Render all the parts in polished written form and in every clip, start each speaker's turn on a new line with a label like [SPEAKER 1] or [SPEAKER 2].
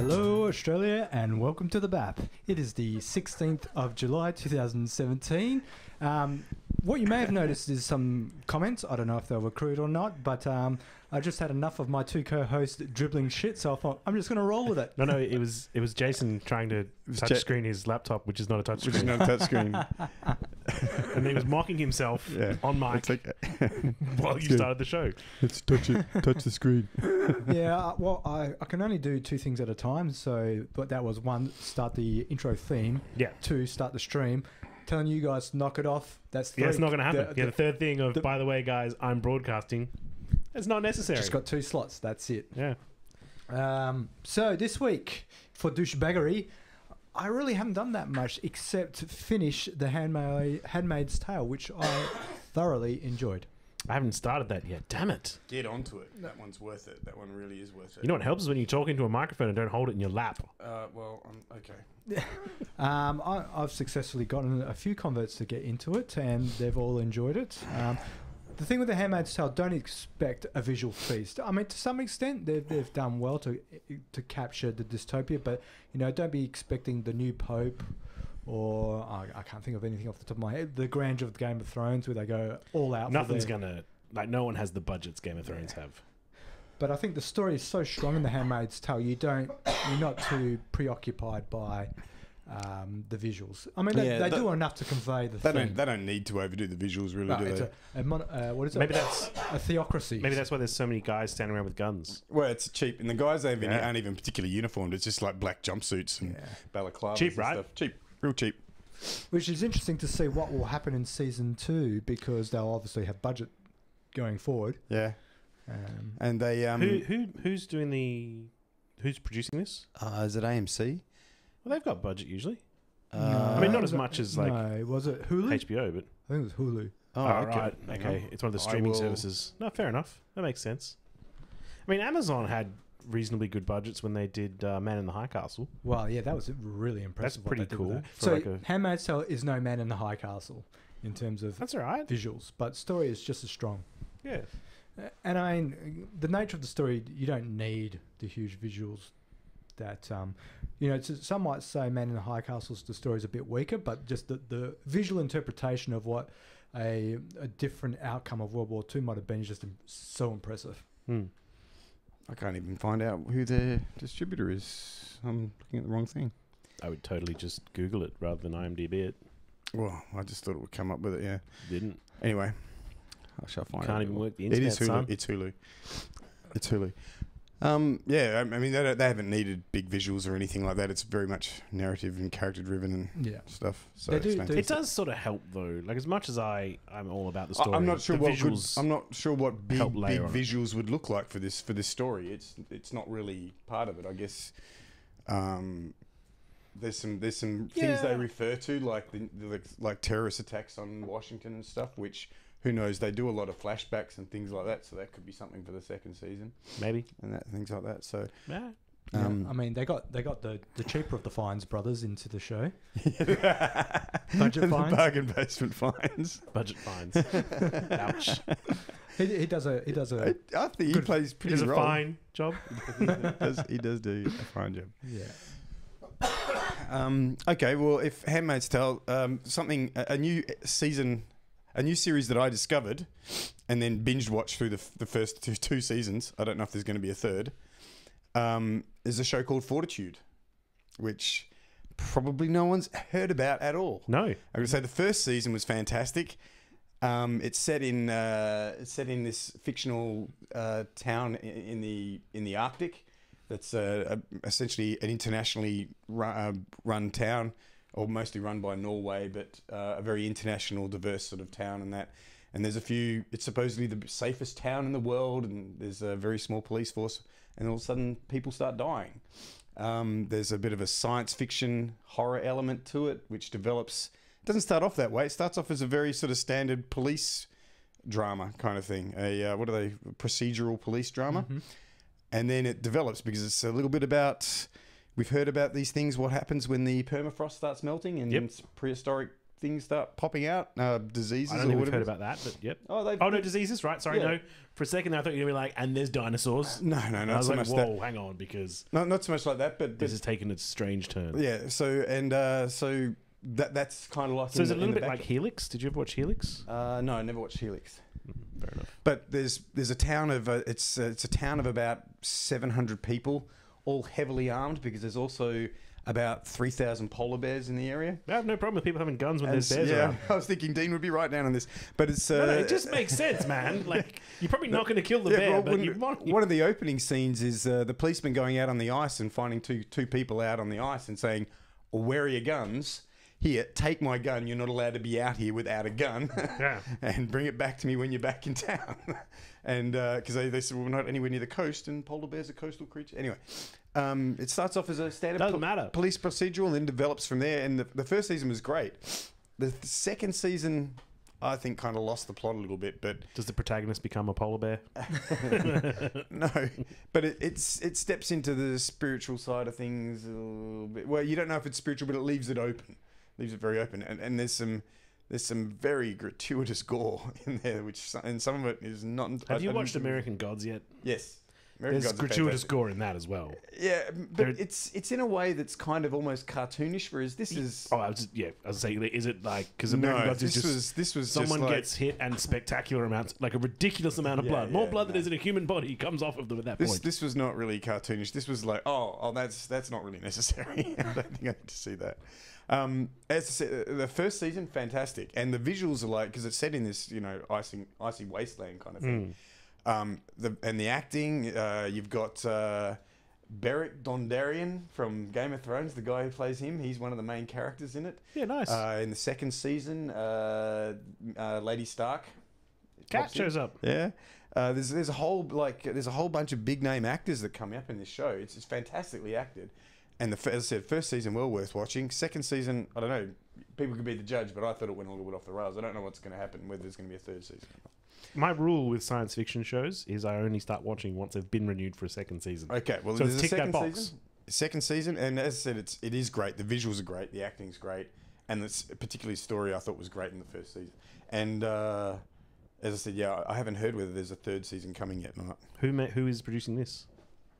[SPEAKER 1] Hello, Australia, and welcome to the BAP. It is the 16th of July 2017. What you may have noticed is some comments. I don't know if they were crude or not, but I just had enough of my two co-hosts dribbling shit, so I thought I'm just going to roll with it.
[SPEAKER 2] No, it was Jason trying to touchscreen his laptop, which is not a touchscreen.
[SPEAKER 3] Which is not a touchscreen.
[SPEAKER 2] And he was mocking himself on mic while you started the show.
[SPEAKER 3] Let's touch the screen.
[SPEAKER 1] Yeah, well, I can only do two things at a time. So, but that was one, start the intro theme.
[SPEAKER 2] Yeah.
[SPEAKER 1] Two, start the stream. Telling you guys to knock it off. That's three.
[SPEAKER 2] Yeah, it's not going to happen. The third thing of, by the way, guys, I'm broadcasting. It's not necessary.
[SPEAKER 1] Just got two slots. That's it.
[SPEAKER 2] Yeah.
[SPEAKER 1] So this week for douchebaggery, I really haven't done that much except finish The Handmaid's Tale, which I thoroughly enjoyed.
[SPEAKER 2] I haven't started that yet. Damn it.
[SPEAKER 3] Get onto it. That one's worth it. That one really is worth it.
[SPEAKER 2] You know what helps is when you talk into a microphone and don't hold it in your lap.
[SPEAKER 3] Okay.
[SPEAKER 1] I've successfully gotten a few converts to get into it, and they've all enjoyed it. The thing with The Handmaid's Tale, don't expect a visual feast. I mean, to some extent, they've done well to capture the dystopia, but don't be expecting the new Pope, or I can't think of anything off the top of my head. The grandeur of Game of Thrones, where they go all out.
[SPEAKER 2] Nothing's gonna no one has the budgets Game of Thrones have.
[SPEAKER 1] But I think the story is so strong in The Handmaid's Tale, you're not too preoccupied by the visuals. I mean, they do enough to convey the thing.
[SPEAKER 3] They don't need to overdo the visuals, really, do they?
[SPEAKER 1] What is it?
[SPEAKER 2] Maybe that's
[SPEAKER 1] a theocracy.
[SPEAKER 2] Maybe that's why there's so many guys standing around with guns.
[SPEAKER 3] Well, it's cheap, and the guys aren't even particularly uniformed. It's just like black jumpsuits and balaclavas.
[SPEAKER 2] Cheap,
[SPEAKER 3] and
[SPEAKER 2] right?
[SPEAKER 3] Stuff. Cheap, real cheap.
[SPEAKER 1] Which is interesting to see what will happen in season 2, because they'll obviously have budget going forward.
[SPEAKER 3] Yeah. And they
[SPEAKER 2] who's producing this?
[SPEAKER 3] Is it AMC?
[SPEAKER 2] Well, they've got budget usually.
[SPEAKER 1] No,
[SPEAKER 2] I mean, not as much as like
[SPEAKER 1] was it Hulu?
[SPEAKER 2] HBO, but
[SPEAKER 1] I think it was Hulu.
[SPEAKER 3] Oh,
[SPEAKER 2] right. Okay, it's one of the streaming services. No, fair enough. That makes sense. I mean, Amazon had reasonably good budgets when they did Man in the High Castle.
[SPEAKER 1] Well, yeah, that was really impressive.
[SPEAKER 2] That's pretty cool.
[SPEAKER 1] So, Handmaid's Tale is no Man in the High Castle in terms of
[SPEAKER 2] that's all right
[SPEAKER 1] visuals, but story is just as strong.
[SPEAKER 2] Yeah.
[SPEAKER 1] And I mean, the nature of the story, you don't need the huge visuals. That some might say Man in the High Castle's the story is a bit weaker, but just the visual interpretation of what a different outcome of World War II might have been is just so impressive.
[SPEAKER 3] I can't even find out who their distributor is. I'm looking at the wrong thing.
[SPEAKER 2] I would totally just Google it rather than IMDb it.
[SPEAKER 3] Well, I just thought it would come up with it. Yeah,
[SPEAKER 2] didn't.
[SPEAKER 3] Anyway, I shall find.
[SPEAKER 2] Can't even work the internet.
[SPEAKER 3] It is Hulu.
[SPEAKER 2] Son.
[SPEAKER 3] It's Hulu. It's Hulu. Yeah, I mean, they haven't needed big visuals or anything like that. It's very much narrative and character driven and stuff. So
[SPEAKER 2] it does sort of help though. Like as much as I'm all about the story.
[SPEAKER 3] I'm not sure
[SPEAKER 2] what
[SPEAKER 3] big visuals would look like for this story. It's not really part of it, I guess. There's some things they refer to like terrorist attacks on Washington and stuff, which. Who knows? They do a lot of flashbacks and things like that, so that could be something for the second season,
[SPEAKER 2] maybe,
[SPEAKER 3] and things like that. So,
[SPEAKER 1] I mean, they got the cheaper of the Fines brothers into the show. Budget fines,
[SPEAKER 3] the bargain basement fines,
[SPEAKER 2] budget fines. Ouch.
[SPEAKER 1] He does a.
[SPEAKER 3] I think he plays pretty.
[SPEAKER 2] He does a fine job.
[SPEAKER 3] He does do a fine job.
[SPEAKER 1] Yeah.
[SPEAKER 3] Okay. Well, if Handmaid's Tale, a new season. A new series that I discovered and then binge watched through the first two seasons. I don't know if there's going to be a third. Is a show called Fortitude, which probably no one's heard about at all.
[SPEAKER 2] No,
[SPEAKER 3] I'm going to say the first season was fantastic. It's set in this fictional town in the Arctic. That's essentially an internationally run town. Or mostly run by Norway, but a very international, diverse sort of town and that. And there's it's supposedly the safest town in the world, and there's a very small police force, and all of a sudden people start dying. There's a bit of a science fiction horror element to it, which develops. It doesn't start off that way. It starts off as a very sort of standard police drama kind of thing. Procedural police drama. Mm-hmm. And then it develops because it's a little bit about... We've heard about these things, what happens when the permafrost starts melting in prehistoric things start popping out, diseases.
[SPEAKER 2] I don't think we've heard about that, but yep.
[SPEAKER 3] Oh,
[SPEAKER 2] no, diseases, right? Sorry,
[SPEAKER 3] Yeah.
[SPEAKER 2] no. For a second, I thought you were going to be like, and there's dinosaurs.
[SPEAKER 3] No,
[SPEAKER 2] I
[SPEAKER 3] not
[SPEAKER 2] was
[SPEAKER 3] so
[SPEAKER 2] like,
[SPEAKER 3] much
[SPEAKER 2] whoa,
[SPEAKER 3] that.
[SPEAKER 2] hang on, because
[SPEAKER 3] Not so much like that, but
[SPEAKER 2] this has taken a strange turn.
[SPEAKER 3] yeah. So that's kind of like.
[SPEAKER 2] So is it a little bit like Helix? Did you ever watch Helix?
[SPEAKER 3] No, I never watched Helix.
[SPEAKER 2] Fair enough.
[SPEAKER 3] But there's a town of it's a town of about 700 people, all heavily armed, because there's also about 3,000 polar bears in the area.
[SPEAKER 2] I have no problem with people having guns when there's bears
[SPEAKER 3] Yeah,
[SPEAKER 2] around.
[SPEAKER 3] I was thinking Dean would be right down on this, but it's
[SPEAKER 2] No, it just makes sense, man. Like, you're probably not going to kill the bear,
[SPEAKER 3] well,
[SPEAKER 2] but you want...
[SPEAKER 3] one of the opening scenes is the policeman going out on the ice and finding two people out on the ice and saying, well, "Where are your guns? Here, take my gun. You're not allowed to be out here without a gun.
[SPEAKER 2] Yeah.
[SPEAKER 3] And bring it back to me when you're back in town." And because they said, well, we're not anywhere near the coast, and polar bears are coastal creatures. Anyway, it starts off as a standard
[SPEAKER 2] Doesn't matter.
[SPEAKER 3] police procedural and then develops from there. And the first season was great. The second season, I think, kind of lost the plot a little bit. But
[SPEAKER 2] Does the protagonist become a polar bear?
[SPEAKER 3] no, but it steps into the spiritual side of things a little bit. Well, you don't know if it's spiritual, but it leaves it open. Leaves it very open. And there's some very gratuitous gore in there, and some of it is not.
[SPEAKER 2] Have you watched American Gods yet?
[SPEAKER 3] Yes.
[SPEAKER 2] There's
[SPEAKER 3] Gods are
[SPEAKER 2] gratuitous
[SPEAKER 3] fantastic.
[SPEAKER 2] gore in that as well.
[SPEAKER 3] Yeah, but it's in a way that's kind of almost cartoonish, whereas this is.
[SPEAKER 2] Oh, I was saying, is it like, because American Gods is just
[SPEAKER 3] this was
[SPEAKER 2] someone
[SPEAKER 3] just like,
[SPEAKER 2] gets hit and spectacular amounts, like a ridiculous amount of blood, more blood than is in a human body comes off of them at that point.
[SPEAKER 3] This was not really cartoonish. This was like, that's not really necessary. I don't think I need to see that. As I said, the first season, fantastic, and the visuals are like, because it's set in this icy wasteland kind of thing. The acting, you've got Beric Dondarrion from Game of Thrones, the guy who plays him. He's one of the main characters in it.
[SPEAKER 2] Yeah, nice.
[SPEAKER 3] In the second season, Lady Stark
[SPEAKER 2] Cat shows up.
[SPEAKER 3] Yeah. There's a whole bunch of big name actors that come up in this show. It's fantastically acted. And as I said, first season well worth watching. Second season, I don't know. People could be the judge, but I thought it went a little bit off the rails. I don't know what's going to happen, whether there's going to be a third season.
[SPEAKER 2] My rule with science fiction shows is I only start watching once they've been renewed for a second season.
[SPEAKER 3] Okay, well,
[SPEAKER 2] so
[SPEAKER 3] there's
[SPEAKER 2] tick
[SPEAKER 3] a second
[SPEAKER 2] that box.
[SPEAKER 3] season. Second season, and as I said, it is great. The visuals are great. The acting's great, and this particularly story I thought was great in the first season. And as I said, yeah, I haven't heard whether there's a third season coming yet or not.
[SPEAKER 2] Who is producing this?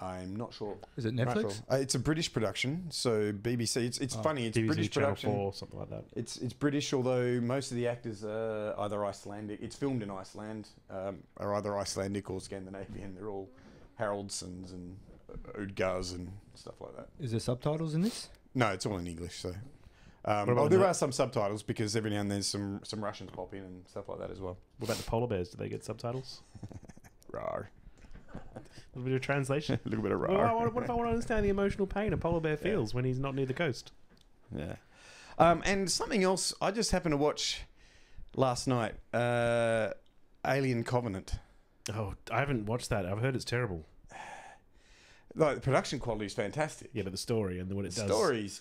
[SPEAKER 3] I'm not sure.
[SPEAKER 1] Is it Netflix?
[SPEAKER 3] It's a British production, so BBC. It's funny. It's
[SPEAKER 2] BBC
[SPEAKER 3] British
[SPEAKER 2] Channel
[SPEAKER 3] production.
[SPEAKER 2] 4, something like that.
[SPEAKER 3] It's British, although most of the actors are either Icelandic. It's filmed in Iceland, are either Icelandic or Scandinavian. They're all Haraldsons and Udgars and stuff like that.
[SPEAKER 1] Is there subtitles in this?
[SPEAKER 3] No, it's all in English. So,
[SPEAKER 2] about
[SPEAKER 3] there
[SPEAKER 2] the-
[SPEAKER 3] are some subtitles because every now and then some Russians pop in and stuff like that as well.
[SPEAKER 2] What about the polar bears? Do they get subtitles?
[SPEAKER 3] Rar.
[SPEAKER 2] A little bit of translation.
[SPEAKER 3] A little bit of
[SPEAKER 2] Well,
[SPEAKER 3] rar.
[SPEAKER 2] what if I want to understand the emotional pain a polar bear feels when he's not near the coast?
[SPEAKER 3] Yeah. And something else I just happened to watch last night. Alien Covenant.
[SPEAKER 2] Oh, I haven't watched that. I've heard it's terrible.
[SPEAKER 3] Like, the production quality is fantastic.
[SPEAKER 2] Yeah, but the story and what it
[SPEAKER 3] The
[SPEAKER 2] does.
[SPEAKER 3] stories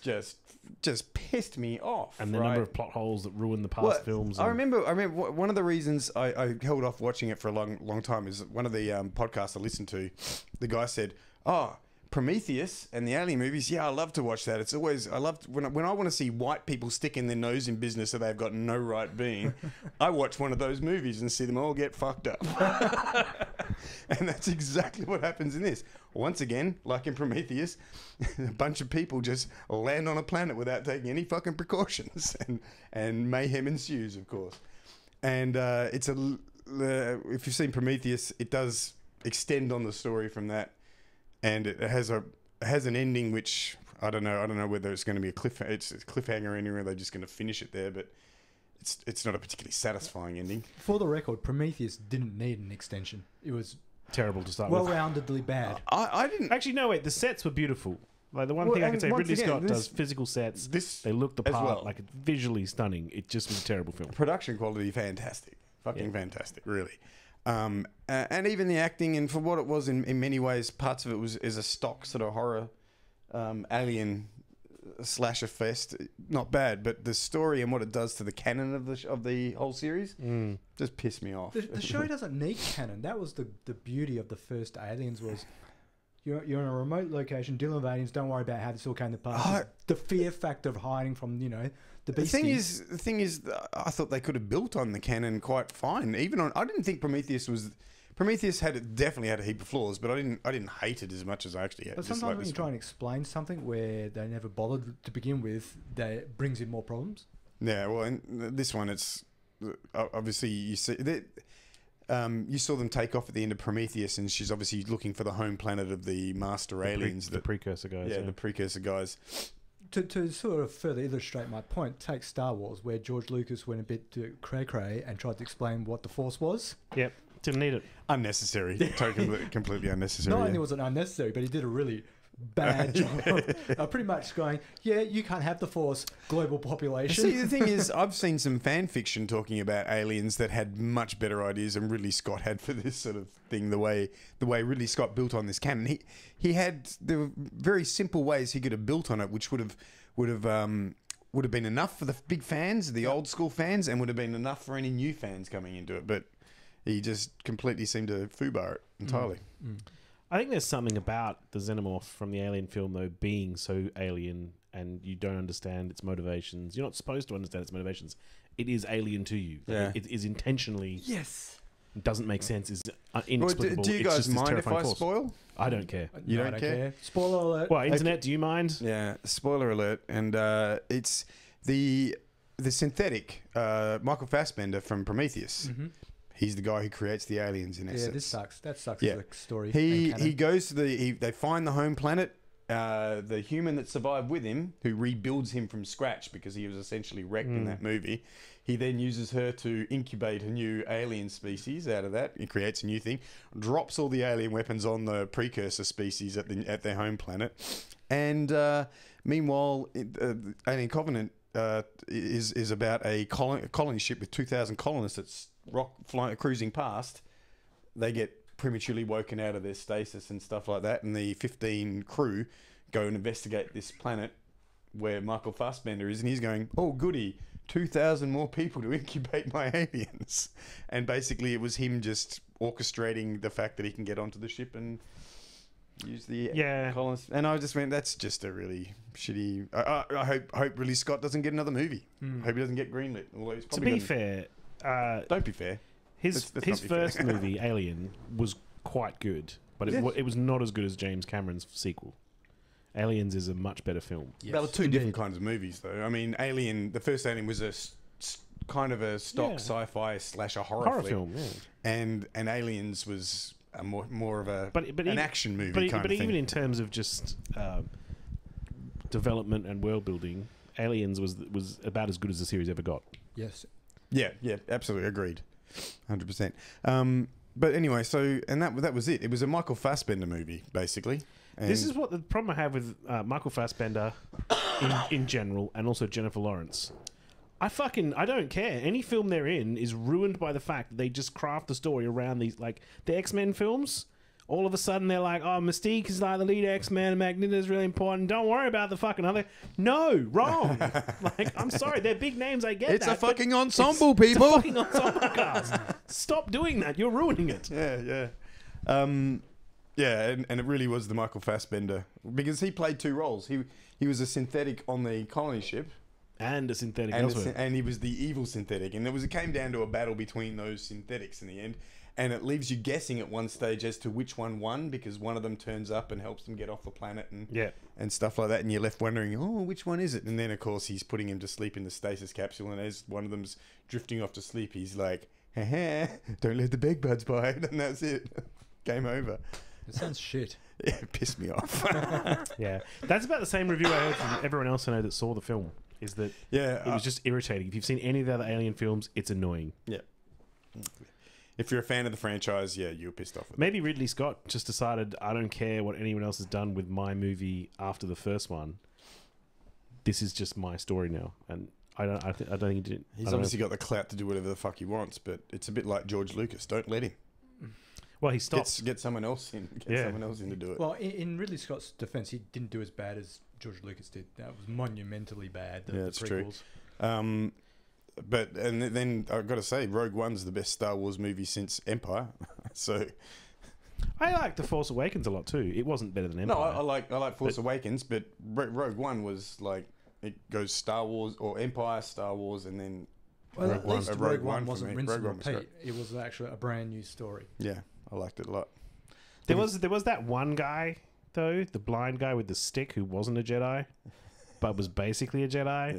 [SPEAKER 3] just pissed me off.
[SPEAKER 2] And the
[SPEAKER 3] right?
[SPEAKER 2] number of plot holes that ruin the past
[SPEAKER 3] Well,
[SPEAKER 2] films.
[SPEAKER 3] I
[SPEAKER 2] and-
[SPEAKER 3] remember one of the reasons I held off watching it for a long time is one of the podcasts I listened to. The guy said, "Oh, Prometheus and the Alien movies. Yeah, I love to watch that. It's always I love when I want to see white people sticking their nose in business that they've got no right being. I watch one of those movies and see them all get fucked up." And that's exactly what happens in this. Once again, like in Prometheus, a bunch of people just land on a planet without taking any fucking precautions, and mayhem ensues, of course. And if you've seen Prometheus, it does extend on the story from that, and it has an ending which I don't know whether it's going to be a cliffhanger or anywhere. They're just going to finish it there, but it's not a particularly satisfying ending.
[SPEAKER 1] For the record, Prometheus didn't need an extension. It was
[SPEAKER 2] terrible to start with.
[SPEAKER 1] well-roundedly bad.
[SPEAKER 3] I didn't.
[SPEAKER 2] Actually, no, wait. The sets were beautiful. Like the one
[SPEAKER 3] Well,
[SPEAKER 2] thing I can
[SPEAKER 3] and
[SPEAKER 2] say,
[SPEAKER 3] once
[SPEAKER 2] Ridley
[SPEAKER 3] again,
[SPEAKER 2] Scott
[SPEAKER 3] this-
[SPEAKER 2] does physical sets. They look the
[SPEAKER 3] as
[SPEAKER 2] part.
[SPEAKER 3] well.
[SPEAKER 2] Like it's visually stunning. It just was a terrible film.
[SPEAKER 3] Production quality, fantastic. Fucking fantastic, really. And even the acting, and for what it was in many ways, parts of it is a stock sort of horror alien slasher fest. Not bad, but the story and what it does to the canon of the whole series just pissed me off.
[SPEAKER 1] The show doesn't need canon. That was the beauty of the first Aliens was You're in a remote location dealing with aliens. Don't worry about how this all came to pass.
[SPEAKER 3] Oh.
[SPEAKER 1] The fear factor of hiding from, you know, the
[SPEAKER 3] The
[SPEAKER 1] beasties.
[SPEAKER 3] thing is, I thought they could have built on the canon quite fine. Even on, I didn't think Prometheus definitely had a heap of flaws, but I didn't hate it as much as I actually had.
[SPEAKER 1] But sometimes when you try and explain something where they never bothered to begin with, that brings in more problems.
[SPEAKER 3] Yeah, well, in this one, it's obviously you see that. You saw them take off at the end of Prometheus, and she's obviously looking for the home planet of the master aliens,
[SPEAKER 2] the precursor guys.
[SPEAKER 3] yeah, the precursor guys.
[SPEAKER 1] To sort of further illustrate my point, take Star Wars, where George Lucas went a bit cray-cray and tried to explain what the Force was.
[SPEAKER 2] Yep, didn't need it.
[SPEAKER 3] Unnecessary, totally, completely unnecessary.
[SPEAKER 1] Not only was it unnecessary, but he did a really bad job of pretty much going, yeah, you can't have the Force, global population.
[SPEAKER 3] See, the thing is, I've seen some fan fiction talking about aliens that had much better ideas than Ridley Scott had for this sort of thing. The way Ridley Scott built on this canon, there were very simple ways he could have built on it, which would have been enough for the big fans, the old school fans, and would have been enough for any new fans coming into it. But he just completely seemed to foobar it entirely.
[SPEAKER 2] I think there's something about the xenomorph from the Alien film, though, being so alien and you don't understand its motivations. You're not supposed to understand its motivations. It is alien to you.
[SPEAKER 3] Yeah.
[SPEAKER 2] It is intentionally...
[SPEAKER 1] Yes.
[SPEAKER 2] Doesn't make sense. Is
[SPEAKER 3] Well,
[SPEAKER 2] inexplicable.
[SPEAKER 3] do you
[SPEAKER 2] It's
[SPEAKER 3] guys
[SPEAKER 2] just this
[SPEAKER 3] mind if
[SPEAKER 2] terrifying
[SPEAKER 3] I
[SPEAKER 2] force.
[SPEAKER 3] spoil?
[SPEAKER 2] I don't care.
[SPEAKER 3] You
[SPEAKER 1] No,
[SPEAKER 3] don't
[SPEAKER 1] I
[SPEAKER 3] care?
[SPEAKER 1] Spoiler alert.
[SPEAKER 2] Well, internet, do you mind?
[SPEAKER 3] Yeah, spoiler alert. And it's the synthetic Michael Fassbender from Prometheus.
[SPEAKER 1] Mm-hmm.
[SPEAKER 3] He's the guy who creates the aliens in essence.
[SPEAKER 1] Yeah, this sucks. That sucks
[SPEAKER 3] Yeah.
[SPEAKER 1] as a story. and
[SPEAKER 3] He
[SPEAKER 1] canon.
[SPEAKER 3] goes to they find the home planet. The human that survived with him, who rebuilds him from scratch because he was essentially wrecked in that movie. He then uses her to incubate a new alien species out of that. He creates a new thing, drops all the alien weapons on the precursor species at their home planet, and meanwhile, Alien Covenant is about a colony ship with 2,000 colonists that's cruising past. They get prematurely woken out of their stasis and stuff like that, and the 15 crew go and investigate this planet where Michael Fassbender is, and he's going, oh goody, 2,000 more people to incubate my aliens. And basically it was him just orchestrating the fact that he can get onto the ship and use the colonists. And I just went, that's just a really shitty... I hope Ridley Scott doesn't get another movie. Hope he doesn't get greenlit. Although he's
[SPEAKER 2] To
[SPEAKER 3] probably
[SPEAKER 2] be fair...
[SPEAKER 3] don't be fair.
[SPEAKER 2] His
[SPEAKER 3] Let's not be
[SPEAKER 2] first
[SPEAKER 3] fair.
[SPEAKER 2] movie, Alien, was quite good, but it was not as good as James Cameron's sequel. Aliens is a much better film.
[SPEAKER 3] They were two different kinds of movies, though. I mean, the first Alien was a kind of a stock sci-fi / a horror flick.
[SPEAKER 2] film, yeah.
[SPEAKER 3] And Aliens was a more of a an action movie kind of
[SPEAKER 2] but
[SPEAKER 3] thing.
[SPEAKER 2] even in terms of just development and world building, Aliens was about as good as the series ever got.
[SPEAKER 1] Yes.
[SPEAKER 3] Yeah, absolutely agreed, 100%. But anyway, so that was it. It was a Michael Fassbender movie, basically. And
[SPEAKER 2] This is what the problem I have with Michael Fassbender in general, and also Jennifer Lawrence. I don't care. Any film they're in is ruined by the fact that they just craft the story around these, like the X-Men films. All of a sudden they're like, oh, Mystique is like the lead X-Men, and Magneto is really important. Don't worry about the fucking other. No, wrong. Like, I'm sorry, they're big names. I get
[SPEAKER 3] it's
[SPEAKER 2] that.
[SPEAKER 3] a fucking
[SPEAKER 2] but
[SPEAKER 3] ensemble,
[SPEAKER 2] it's
[SPEAKER 3] people.
[SPEAKER 2] a fucking ensemble cast. Stop doing that. You're ruining it.
[SPEAKER 3] Yeah. And it really was the Michael Fassbender, because he played two roles. He was a synthetic on the colony ship,
[SPEAKER 2] And a synthetic
[SPEAKER 3] and,
[SPEAKER 2] elsewhere.
[SPEAKER 3] and he was the evil synthetic, and it came down to a battle between those synthetics in the end, and it leaves you guessing at one stage as to which one won, because one of them turns up and helps them get off the planet and stuff like that, and you're left wondering, oh, which one is it? And then of course he's putting him to sleep in the stasis capsule, and as one of them's drifting off to sleep, he's like, haha, don't let the bed bugs bite, and that's it. Game over.
[SPEAKER 1] It sounds shit.
[SPEAKER 3] Yeah, it pissed me off.
[SPEAKER 2] Yeah, that's about the same review I heard from everyone else I know that saw the film. Is that it was just irritating. If you've seen any of the other Alien films, it's annoying.
[SPEAKER 3] Yeah. If you're a fan of the franchise, yeah, you were pissed off.
[SPEAKER 2] Maybe Ridley Scott just decided, I don't care what anyone else has done with my movie after the first one. This is just my story now, and I don't think he did.
[SPEAKER 3] He's obviously got the clout to do whatever the fuck he wants, but it's a bit like George Lucas. Don't let him.
[SPEAKER 2] Well, he stopped.
[SPEAKER 3] Get someone else in. Someone else in to do it.
[SPEAKER 1] Well, in Ridley Scott's defense, he didn't do as bad as George Lucas did. That was monumentally bad. The
[SPEAKER 3] that's true.
[SPEAKER 1] prequels.
[SPEAKER 3] But then I've got to say, Rogue One's the best Star Wars movie since Empire. So
[SPEAKER 2] I like The Force Awakens a lot too. It wasn't better than Empire.
[SPEAKER 3] No, I like Force Awakens, but Rogue One was like it goes Star Wars or Empire, Star Wars, and then
[SPEAKER 1] Well, at least Rogue One
[SPEAKER 3] for
[SPEAKER 1] wasn't
[SPEAKER 3] me.
[SPEAKER 1] rinse and
[SPEAKER 3] Rogue One was
[SPEAKER 1] repeat. It was actually a brand new story.
[SPEAKER 3] Yeah, I liked it a lot.
[SPEAKER 2] There was that one guy though, the blind guy with the stick who wasn't a Jedi, but was basically a Jedi.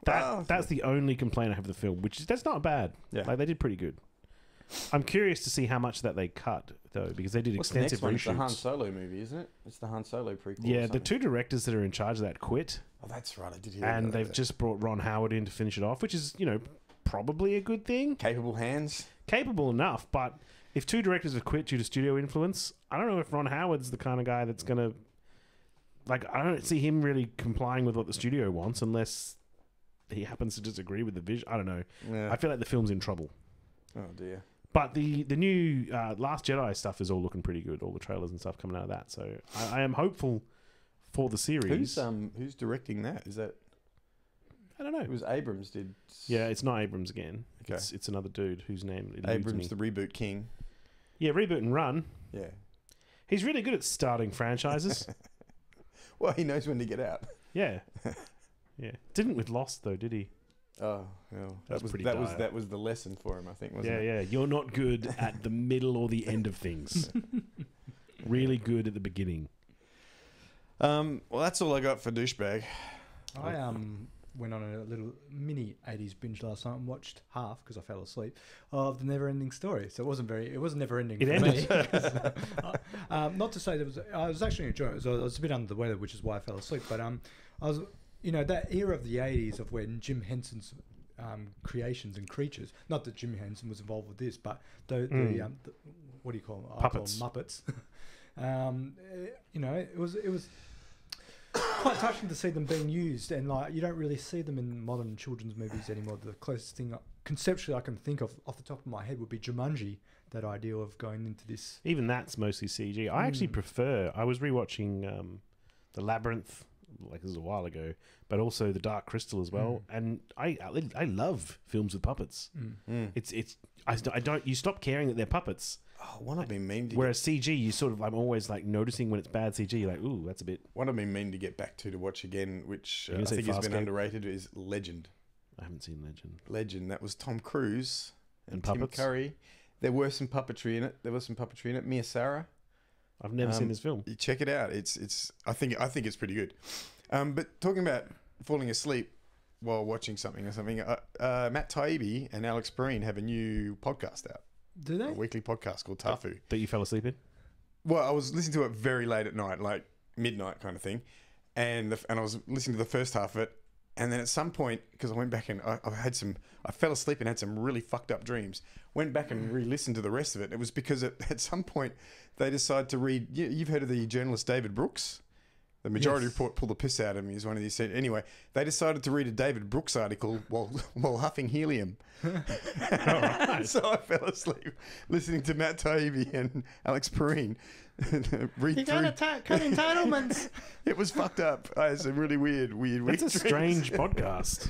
[SPEAKER 3] Yeah,
[SPEAKER 2] That's the only complaint I have with the film, which is that's not bad.
[SPEAKER 3] Yeah.
[SPEAKER 2] Like they did pretty good. I'm curious to see how much that they cut though, because they did
[SPEAKER 3] What's the
[SPEAKER 2] extensive
[SPEAKER 3] next one? It's the Han
[SPEAKER 2] reshoots.
[SPEAKER 3] Solo movie, isn't it? It's the Han Solo prequel.
[SPEAKER 2] Yeah,
[SPEAKER 3] or
[SPEAKER 2] the
[SPEAKER 3] something.
[SPEAKER 2] two directors that are in charge of that quit,
[SPEAKER 3] Oh, that's right. I did hear.
[SPEAKER 2] and
[SPEAKER 3] about
[SPEAKER 2] they've
[SPEAKER 3] that.
[SPEAKER 2] just brought Ron Howard in to finish it off, which is probably a good thing.
[SPEAKER 3] capable hands.
[SPEAKER 2] Capable enough, but if two directors have quit due to studio influence, I don't know if Ron Howard's the kind of guy that's gonna I don't see him really complying with what the studio wants unless he happens to disagree with the vision. I don't know.
[SPEAKER 3] Yeah.
[SPEAKER 2] I feel like the film's in trouble.
[SPEAKER 3] Oh dear.
[SPEAKER 2] But the new Last Jedi stuff is all looking pretty good. All the trailers and stuff coming out of that. So I am hopeful for the series.
[SPEAKER 3] Who's directing that? Is that?
[SPEAKER 2] I don't know.
[SPEAKER 3] It was Abrams did.
[SPEAKER 2] Yeah, it's not Abrams again.
[SPEAKER 3] Okay.
[SPEAKER 2] It's another dude whose name eludes
[SPEAKER 3] Abrams,
[SPEAKER 2] me.
[SPEAKER 3] the reboot king.
[SPEAKER 2] Yeah, Reboot and Run.
[SPEAKER 3] Yeah.
[SPEAKER 2] He's really good at starting franchises.
[SPEAKER 3] Well, he knows when to get out.
[SPEAKER 2] Yeah. Yeah. Didn't with Lost though, did he?
[SPEAKER 3] Oh, well,
[SPEAKER 2] That's pretty
[SPEAKER 3] that
[SPEAKER 2] dire.
[SPEAKER 3] was the lesson for him, I think, wasn't
[SPEAKER 2] Yeah,
[SPEAKER 3] it?
[SPEAKER 2] yeah. You're not good at the middle or the end of things. Really good at the beginning.
[SPEAKER 3] Well, that's all I got for douchebag.
[SPEAKER 1] I went on a little mini 80s binge last night and watched half, because I fell asleep, of The Never Ending Story. So it wasn't never ending
[SPEAKER 2] It
[SPEAKER 1] for
[SPEAKER 2] ended.
[SPEAKER 1] me. Not to say I was actually enjoying it. I was a bit under the weather, which is why I fell asleep. But I was, that era of the 80s of when Jim Henson's creations and creatures, not that Jim Henson was involved with this, but the what do you call them?
[SPEAKER 2] Puppets.
[SPEAKER 1] I call them Muppets. It was quite touching to see them being used, and you don't really see them in modern children's movies anymore. The closest thing conceptually I can think of off the top of my head would be Jumanji. That idea of going into this,
[SPEAKER 2] Even that's mostly CG. I actually prefer. I was rewatching The Labyrinth, like this was a while ago, but also The Dark Crystal as well. And I love films with puppets. I don't. You stop caring that they're puppets.
[SPEAKER 3] Oh, one I've been mean to
[SPEAKER 2] Whereas CG, you sort of, I'm always like noticing when it's bad CG. You're like, ooh, that's a bit.
[SPEAKER 3] one I've been mean to get back to watch again, which
[SPEAKER 2] You
[SPEAKER 3] I
[SPEAKER 2] gonna say
[SPEAKER 3] think has been
[SPEAKER 2] Farscape?
[SPEAKER 3] underrated, is Legend.
[SPEAKER 2] I haven't seen Legend.
[SPEAKER 3] Legend. That was Tom Cruise
[SPEAKER 2] And
[SPEAKER 3] Tim
[SPEAKER 2] puppets?
[SPEAKER 3] Curry. There was some puppetry in it. Mia Sara.
[SPEAKER 2] I've never seen this film.
[SPEAKER 3] You check it out. It's. I think it's pretty good. But talking about falling asleep while watching something or something, Matt Taibbi and Alex Perrine have a new podcast out.
[SPEAKER 1] do they?
[SPEAKER 3] A weekly podcast called Tafu.
[SPEAKER 2] That you fell asleep in?
[SPEAKER 3] Well, I was listening to it very late at night, like midnight kind of thing, and I was listening to the first half of it, and then at some point, because I went back and I fell asleep and had some really fucked up dreams. Went back and re-listened to the rest of it. It was because at some point they decided to read. You've heard of the journalist David Brooks? The Majority
[SPEAKER 1] Yes.
[SPEAKER 3] Report pulled the piss out of me. Is one of these. Anyway, they decided to read a David Brooks article while huffing helium. So I fell asleep listening to Matt Taibbi and Alex Perrine read through.
[SPEAKER 1] cut entitlements.
[SPEAKER 3] It was fucked up. It's a really weird
[SPEAKER 2] It's a strange podcast.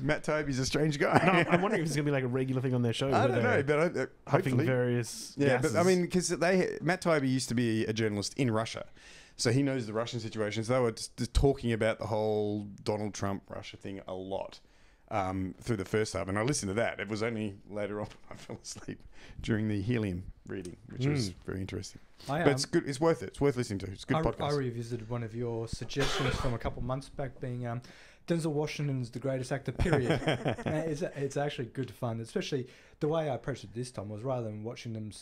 [SPEAKER 3] Matt Taibbi's a strange guy.
[SPEAKER 2] No, I'm wondering if it's going to be like a regular thing on their show.
[SPEAKER 3] I
[SPEAKER 2] where
[SPEAKER 3] don't know,
[SPEAKER 2] they're
[SPEAKER 3] but
[SPEAKER 2] huffing
[SPEAKER 3] hopefully.
[SPEAKER 2] various
[SPEAKER 3] Yeah,
[SPEAKER 2] gases.
[SPEAKER 3] but I mean, because Matt Taibbi used to be a journalist in Russia, so he knows the Russian situation. So they were just talking about the whole Donald Trump Russia thing a lot through the first half, and I listened to that. It was only later on I fell asleep during the helium reading, which was very interesting. But it's good. It's worth it. It's worth listening to. It's a good
[SPEAKER 1] I
[SPEAKER 3] podcast.
[SPEAKER 1] revisited one of your suggestions from a couple months back, being Denzel Washington's the greatest actor, period. It's actually good fun, especially the way I approached it this time was rather than watching them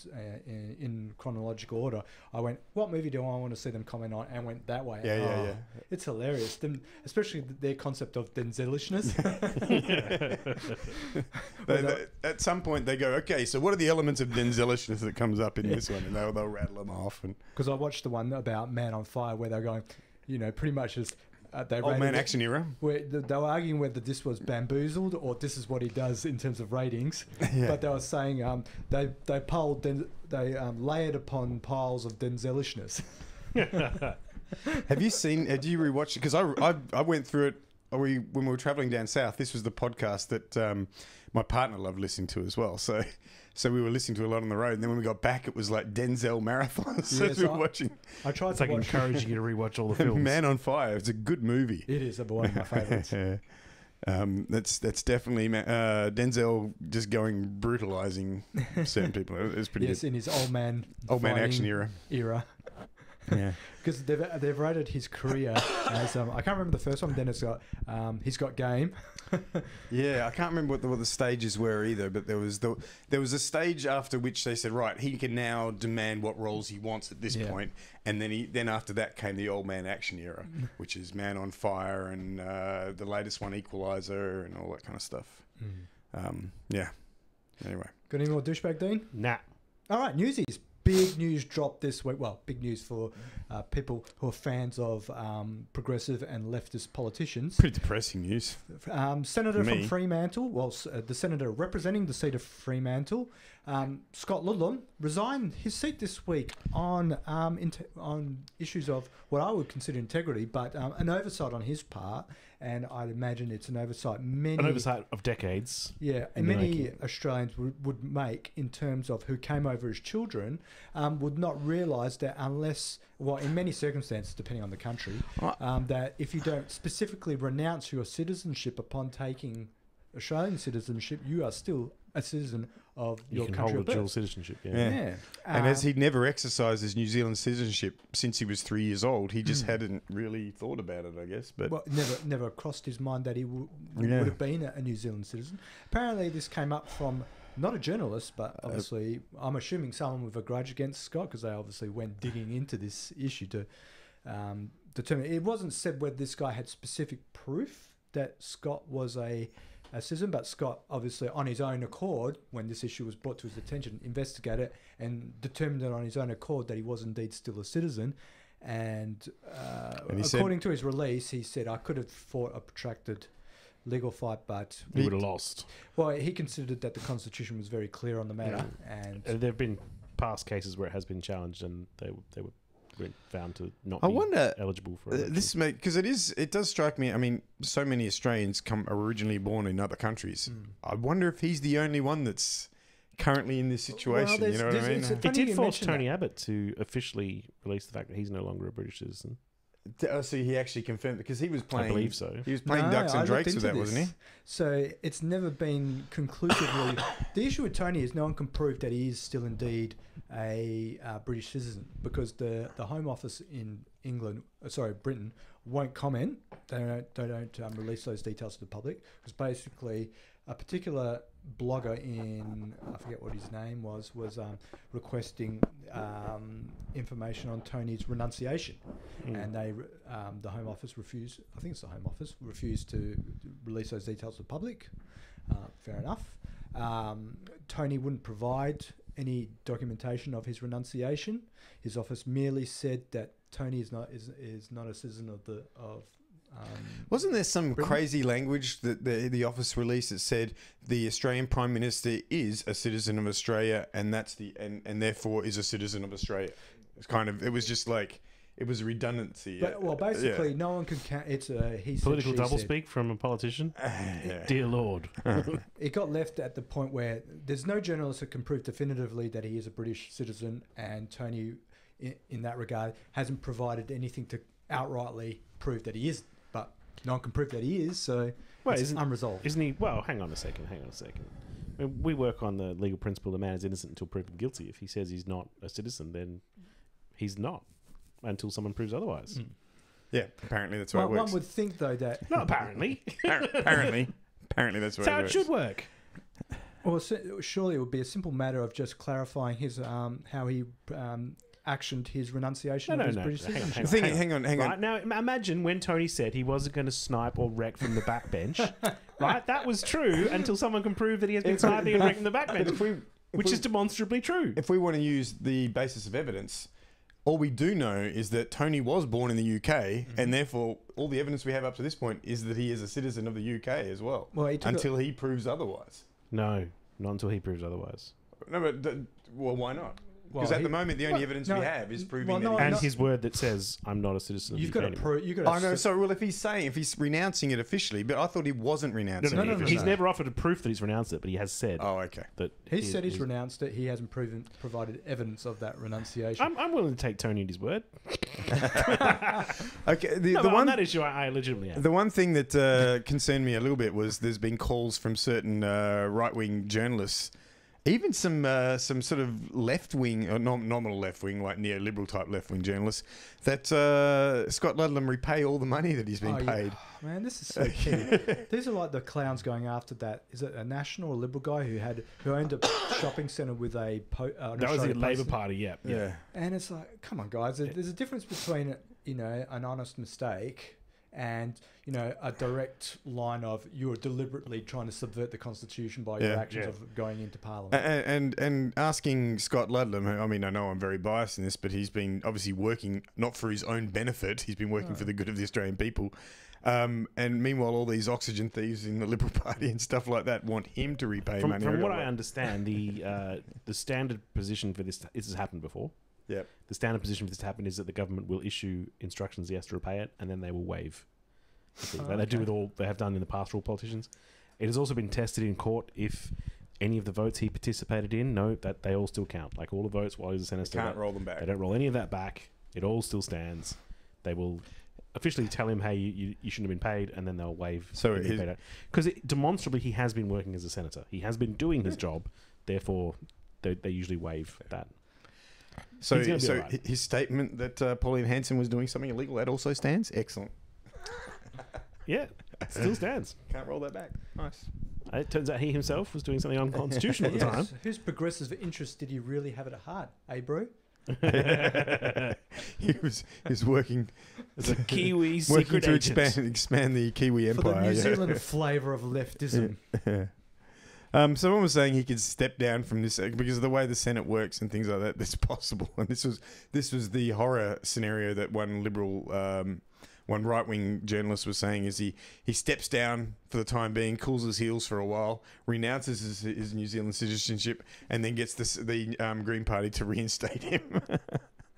[SPEAKER 1] in chronological order, I went, what movie do I want to see them comment on, and went that way.
[SPEAKER 3] Yeah.
[SPEAKER 1] It's hilarious, especially their concept of Denzelishness.
[SPEAKER 3] At some point they go, okay, so what are the elements of Denzelishness that comes up in this one? And they'll rattle them off.
[SPEAKER 1] Because I watched the one about Man on Fire where they're going, pretty much just... they
[SPEAKER 3] Old
[SPEAKER 1] rated
[SPEAKER 3] man
[SPEAKER 1] it-
[SPEAKER 3] action era.
[SPEAKER 1] where they were arguing whether this was bamboozled or this is what he does in terms of ratings.
[SPEAKER 3] Yeah.
[SPEAKER 1] But they were saying they layered upon piles of Denzelishness.
[SPEAKER 3] Have you rewatched it? Because I went through it when we were traveling down south, this was the podcast that my partner loved listening to as well. So we were listening to a lot on the road. And then when we got back, it was like Denzel marathons.
[SPEAKER 1] Yeah,
[SPEAKER 3] we were watching.
[SPEAKER 1] I tried
[SPEAKER 2] It's
[SPEAKER 1] to
[SPEAKER 2] like
[SPEAKER 1] watch
[SPEAKER 2] encouraging you to rewatch all the films.
[SPEAKER 3] Man on Fire. It's a good movie.
[SPEAKER 1] It is one of my favourites.
[SPEAKER 3] That's definitely Denzel just going brutalizing certain people. It was pretty
[SPEAKER 1] Yes,
[SPEAKER 3] good.
[SPEAKER 1] in his old man
[SPEAKER 3] Action
[SPEAKER 1] era.
[SPEAKER 3] Yeah.
[SPEAKER 1] Because they've rated his career as I can't remember the first one. Then it's got he's got game.
[SPEAKER 3] Yeah, I can't remember what the stages were either, but there was a stage after which they said, right, he can now demand what roles he wants at this point, and then after that came the old man action era, which is Man on Fire and the latest one, Equalizer, and all that kind of stuff. Yeah. Anyway,
[SPEAKER 1] Got any more douchebag, Dean?
[SPEAKER 2] Nah.
[SPEAKER 1] All right, newsies. Big news dropped this week. Well, big news for people who are fans of progressive and leftist politicians.
[SPEAKER 3] pretty depressing news.
[SPEAKER 1] Senator
[SPEAKER 3] Me.
[SPEAKER 1] from Fremantle, the senator representing the seat of Fremantle, Scott Ludlam, resigned his seat this week on issues of what I would consider integrity, but an oversight on his part, and I'd imagine it's an oversight
[SPEAKER 2] of decades.
[SPEAKER 1] Yeah, and many Australians would make in terms of who came over as children, would not realise that unless, well, in many circumstances, depending on the country, that if you don't specifically renounce your citizenship upon taking Australian citizenship, you are still a citizen of
[SPEAKER 2] You
[SPEAKER 1] your
[SPEAKER 2] can
[SPEAKER 1] country
[SPEAKER 2] hold
[SPEAKER 1] of
[SPEAKER 2] a dual
[SPEAKER 1] birth.
[SPEAKER 2] citizenship.
[SPEAKER 1] Yeah.
[SPEAKER 3] And as he'd never exercised his New Zealand citizenship since he was 3 years old, he just hadn't really thought about it, I guess. But
[SPEAKER 1] well, never crossed his mind that he would have been a New Zealand citizen. Apparently, this came up from not a journalist, but obviously, I'm assuming someone with a grudge against Scott, because they obviously went digging into this issue to determine. It wasn't said whether this guy had specific proof that Scott was a citizen, but Scott obviously on his own accord, when this issue was brought to his attention, investigated and determined it on his own accord that he was indeed still a citizen. And according to his release, he said, I could have fought a protracted legal fight, but
[SPEAKER 2] He would have lost.
[SPEAKER 1] well, he considered that the Constitution was very clear on the matter, and
[SPEAKER 2] There have been past cases where it has been challenged and they were found to not
[SPEAKER 3] I
[SPEAKER 2] be
[SPEAKER 3] wonder,
[SPEAKER 2] eligible for election.
[SPEAKER 3] this because it does strike me. I mean, so many Australians are originally born in other countries. I wonder if he's the only one that's currently in this situation.
[SPEAKER 1] Well,
[SPEAKER 3] you know what I mean?
[SPEAKER 1] it's
[SPEAKER 2] He
[SPEAKER 1] funny
[SPEAKER 2] did
[SPEAKER 1] you
[SPEAKER 2] force
[SPEAKER 1] mention
[SPEAKER 2] Tony Abbott to officially release the fact that he's no longer a British citizen.
[SPEAKER 3] So he actually confirmed because he was playing.
[SPEAKER 2] I believe so.
[SPEAKER 3] He was playing Ducks
[SPEAKER 1] I
[SPEAKER 3] and
[SPEAKER 1] looked
[SPEAKER 3] Drakes with
[SPEAKER 1] into
[SPEAKER 3] that, wasn't he?
[SPEAKER 1] this. So it's never been conclusively. The issue with Tony is no one can prove that he is still indeed a British citizen, because the Home Office in Britain, won't comment. They don't release those details to the public, because basically a particular blogger in, I forget what his name was requesting information on Tony's renunciation, and the Home Office refused. I think it's the Home Office refused to release those details to the public. Fair enough. Tony wouldn't provide any documentation of his renunciation. His office merely said that Tony is not a citizen of.
[SPEAKER 3] Wasn't there some
[SPEAKER 1] Britain?
[SPEAKER 3] crazy language that the office released that said the Australian Prime Minister is a citizen of Australia and and therefore is a citizen of Australia? It was just like it was redundancy.
[SPEAKER 1] But, well, basically, no one can count. It's a he said,
[SPEAKER 2] Political
[SPEAKER 1] she said.
[SPEAKER 2] doublespeak from a politician?
[SPEAKER 3] Yeah.
[SPEAKER 2] Dear Lord.
[SPEAKER 1] It got left at the point where there's no journalist that can prove definitively that he is a British citizen, and Tony, in that regard, hasn't provided anything to outrightly prove that he is. But no one can prove that he is, so it's unresolved.
[SPEAKER 2] Isn't he? Well, hang on a second. I mean, we work on the legal principle the man is innocent until proven guilty. If he says he's not a citizen, then he's not until someone proves otherwise.
[SPEAKER 3] Yeah, apparently that's how it works.
[SPEAKER 1] One would think, though, that...
[SPEAKER 2] Not apparently.
[SPEAKER 3] apparently that's
[SPEAKER 2] That's how it should work.
[SPEAKER 1] Well, surely it would be a simple matter of just clarifying his how he actioned his renunciation of his British citizenship.
[SPEAKER 3] Hang on.
[SPEAKER 2] Right, now, imagine when Tony said he wasn't going to snipe or wreck from the backbench. Right? That was true until someone can prove that he has been sniping and wrecking the backbench, which is demonstrably true.
[SPEAKER 3] If we want to use the basis of evidence, all we do know is that Tony was born in the UK, and therefore all the evidence we have up to this point is that he is a citizen of the UK as well.
[SPEAKER 1] Well,
[SPEAKER 3] until he proves otherwise.
[SPEAKER 2] No, not until he proves otherwise.
[SPEAKER 3] No, but why not? Because at the moment, the only evidence we have is proving that
[SPEAKER 2] and his word that says, "I'm not a citizen."
[SPEAKER 1] You've got to prove. You've got to.
[SPEAKER 3] I know. So, well, if he's renouncing it officially, but I thought he wasn't renouncing it.
[SPEAKER 2] No. He's never offered a proof that he's renounced it, but he has said.
[SPEAKER 3] Oh, okay.
[SPEAKER 2] That
[SPEAKER 1] he said he's renounced it. He hasn't provided evidence of that renunciation.
[SPEAKER 2] I'm willing to take Tony at his word.
[SPEAKER 3] Okay. The
[SPEAKER 2] on
[SPEAKER 3] one
[SPEAKER 2] that issue, I legitimately am.
[SPEAKER 3] The one thing that concerned me a little bit was there's been calls from certain right-wing journalists. Even some sort of left-wing, or nominal left-wing, like neoliberal type left-wing journalists, that Scott Ludlam repay all the money that he's been paid.
[SPEAKER 1] Yeah. Man, this is so key. These are like the clowns going after that. Is it a national or liberal guy who owned a shopping centre with a...
[SPEAKER 2] that was the Labor Party, yeah.
[SPEAKER 1] And it's like, come on, guys. There's a difference between, an honest mistake and a direct line of you're deliberately trying to subvert the Constitution by your actions of going into Parliament.
[SPEAKER 3] And asking Scott Ludlam, who, I mean, I know I'm very biased in this, but he's been obviously working not for his own benefit. He's been working for the good of the Australian people. And meanwhile, all these oxygen thieves in the Liberal Party and stuff like that want him to repay money.
[SPEAKER 2] From what I understand, the standard position for this has happened before.
[SPEAKER 3] Yep.
[SPEAKER 2] The standard position for this to happen is that the government will issue instructions he has to repay it, and then they will waive. They do with all they have done in the past for all politicians. It has also been tested in court if any of the votes he participated in, that they all still count. Like all the votes while he was a senator.
[SPEAKER 3] Can't roll them back.
[SPEAKER 2] They don't roll any of that back. It all still stands. They will officially tell him, hey, you shouldn't have been paid, and then they'll waive.
[SPEAKER 3] So
[SPEAKER 2] because demonstrably he has been working as a senator. He has been doing his job. Therefore, they usually waive that.
[SPEAKER 3] So his statement that Pauline Hanson was doing something illegal, that also stands? Excellent.
[SPEAKER 2] Yeah, still stands.
[SPEAKER 3] Can't roll that back. Nice.
[SPEAKER 2] It turns out he himself was doing something unconstitutional at the time.
[SPEAKER 1] Whose progressive interest did he really have at heart, bro?
[SPEAKER 3] he was working
[SPEAKER 2] as a Kiwi
[SPEAKER 3] working
[SPEAKER 2] secret
[SPEAKER 3] to
[SPEAKER 2] agent.
[SPEAKER 3] expand the Kiwi empire.
[SPEAKER 1] For the New Zealand flavour of leftism.
[SPEAKER 3] Someone was saying he could step down from this because of the way the Senate works and things like that. That's possible, and this was the horror scenario that one liberal, one right-wing journalist was saying is he steps down for the time being, cools his heels for a while, renounces his New Zealand citizenship, and then gets the Green Party to reinstate him.